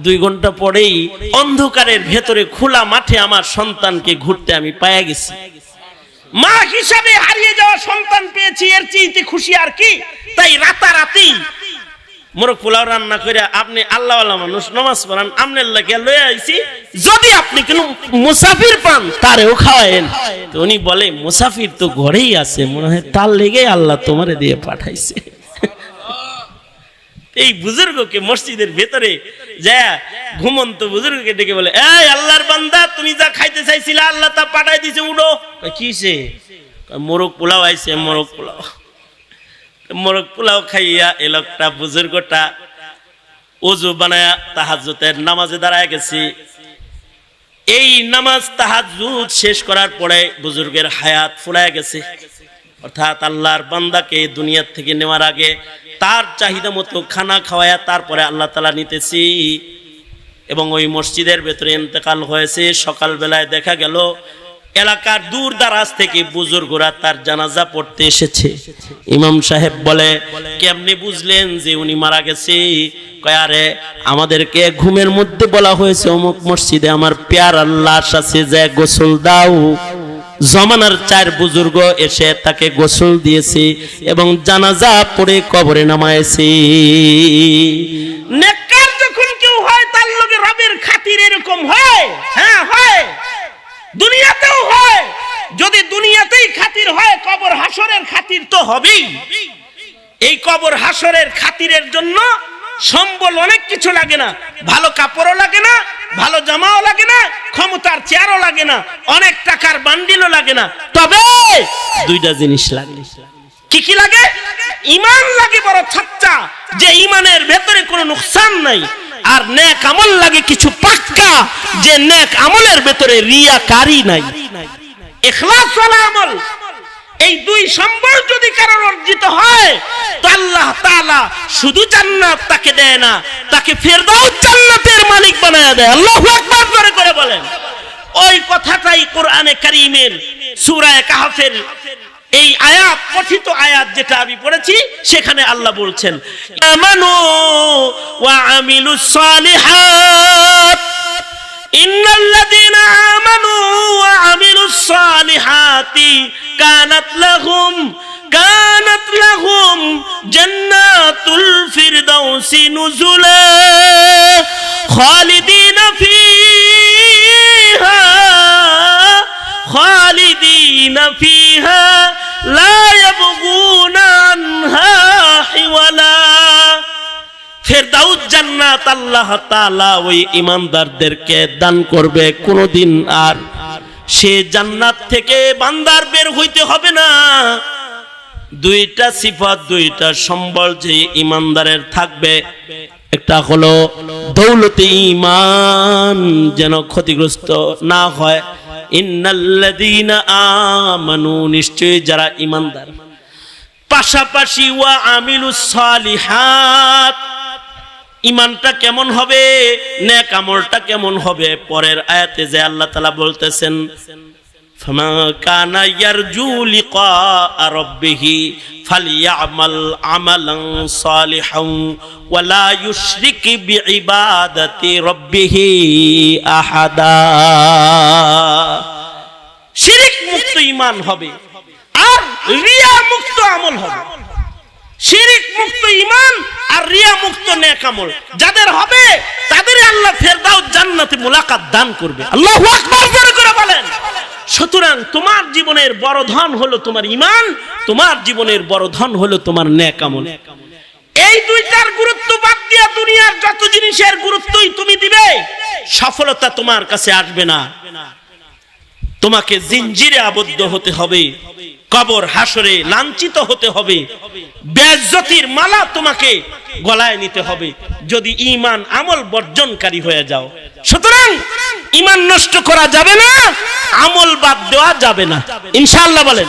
2 ঘন্টা পরেই অন্ধকারের ভেতরে খোলা মাঠে আমার সন্তানকে ঘুরতে আমি পায়া গেছি। মা হিসাবে হারিয়ে যাওয়া সন্তান পেয়েছি, এর চেয়ে খুশি আর কি? তাই রাতারাতি মোরগ পোলাও রান্না করে আপনি আল্লাহওয়ালা মানুষ, নামাজ পড়ান, আপনার লাগে লয়ে আইছি, যদি আপনি কোনো মুসাফির পান তারেও খাওয়ায়েন। তো উনি বলে মুসাফির তো ঘরেই আছে, মনে হয় তার লেগে আল্লাহ তোমারে দিয়ে পাঠাইছে। এই বুজুর্গকে মসজিদের ভেতরে যায় ঘুমন্ত বুজুর্গকে ডেকে বলে, এই আল্লাহর বান্দা তুমি যা খাইতে চাইছিলা আল্লাহ তা পাঠাই দিয়েছে, উঠো। কিসে? মোরগ পোলাও আইছে, মোরগ পোলাও। মোরগ পোলাও খাইয়া এ লোকটা বুজুর্গটা ওযু বানায়া তাহাজ্জুদের নামাজে দাঁড়ায় গেছে। এই নামাজ তাহাজ্জুদ শেষ করার পরে বুজুর্গের হায়াত ফুরায় গেছে, অর্থাৎ আল্লাহর বান্দাকে দুনিয়া থেকে নেওয়ার আগে তার চাহিদা মতো খানা খাওয়ায়া তারপরে আল্লাহ তাআলা নিতেছি। এবং ওই মসজিদের ভেতরে ইন্তেকাল হয়েছে। সকালবেলায় দেখা গেল এলাকার দূর দারাজ থেকে বুজুর্গরা তার জানাজা পড়তে এসেছে। ইমাম সাহেব বলে, কেমনে বুঝলেন যে উনি মারা গেছে? কয় আরে আমাদেরকে ঘুমের মধ্যে বলা হয়েছে অমুক মসজিদে আমার পেয়ার লাশ আছে, যে গোসল দাও। জমানার 4 বুজুর্গ এসে তাকে গোসল দিয়েছে এবং জানাজা পড়ে কবরে নামায়েছে। নেককার যখন কেউ হয় তার লগে রবের খাতির এরকম হয়। হ্যাঁ হয়, দুনিয়াতেও হয়। যদি দুনিয়াতেই খাতির হয়, কবর হাসরের খাতির তো হবেই। এই কবর হাসরের খাতিরের জন্য সম্বল অনেক কিছু লাগে না, ভালো কাপড়ও লাগে না, ভালো জামাও লাগে না, ক্ষমতার চেয়ারও লাগে না, অনেক টাকার বান্ডিলও লাগে না, তবে 2টা জিনিস লাগে। কি কি লাগে? ঈমান লাগে বড় ছাচ্চা, যে ঈমানের ভেতরে কোনো নুকসান নাই, আর নেক আমল লাগে কিছু পাক্কা, যে নেক আমলের ভেতরে রিয়াকারি নাই, ইখলাস ওয়ালা আমল। এই 2 সম্বল যদি কারোর অর্জিত হয় তো আল্লাহ তাআলা শুধু জান্নাত তাকে দেয় না, তাকে ফেরদাউস জান্নাতের মালিক বানায়া দেয়। আল্লাহু আকবার করে বলেন। ওই কথাটাই কোরআনে কারীমের সূরা কাহফের এই আয়াত, কথিত আয়াত যেটা আমি পড়েছি, সেখানে আল্লাহ বলছেন, আমানু ওয়া আমিলুস সালিহাত, ইন্নাল্লাযীনা আমানু ওয়া আমিলুস সালিহাতি কানাত লাহুম জান্নাতুল ফিরদাউসি নুজুলা খালিদিনা ফিহা লা ইয়াবগুনা আনহা হিওয়ালা। ফেরদাউস জান্নাত আল্লাহ তাআলা ওই ঈমানদারদেরকে দান করবে, কোনদিন আর সে জান্নাত থেকে বান্দার বের হইতে হবে না। 2টা সিফাত, 2টা সম্বল যে ঈমানদারের থাকবে, একটা হলো দৌলতে ঈমান যেন ক্ষতিগ্রস্ত না হয়। ইন্নাল্লাযীনা আমানু, নিশ্চয়ই যারা ঈমানদার, পাশাপাশি ওয়া আমিলুস সালিহাত, ঈমানটা কেমন হবে, নেক আমলটা কেমন হবে, পরের আয়াতে যে আল্লাহ তাআলা বলতেছেন, ফামা কানা ইয়ারজু লিকা রাব্বিহি ফালইয়ামাল আমালান সালিহান ওয়া লা ইউশরিক বিইবাদাতি রাব্বিহি আহাদা। শিরক মুক্ত ঈমান হবে আর রিয়া মুক্ত আমল হবে। শিরক মুক্ত ঈমান আর রিয়া মুক্ত নেক আমল যাদের হবে তাদের আল্লাহ ফেরদাউস জান্নাতে মুলাকাত দান করবে। আল্লাহু আকবার করে বলেন। সুতরাং তোমার জীবনের বড় ধন হলো তোমার ঈমান, তোমার জীবনের বড় ধন হলো তোমার নেক আমল। এই 2টার গুরুত্ব বাদ দিয়া দুনিয়ার যত জিনিসের গুরুত্বই তুমি দিবে, সফলতা তোমার কাছে আসবে না। তোমাকে জিঞ্জিরে আবদ্ধ হতে হবে, কবর হাসরে লাঞ্ছিত হতে হবে, বেইজ্জতির মালা তোমাকে গলায় নিতে হবে যদি ঈমান আমল বর্জনকারী হয়ে যাও। সুতরাং ঈমান নষ্ট করা যাবে না, আমল বাদ দেওয়া যাবে না। ইনশাআল্লাহ বলেন।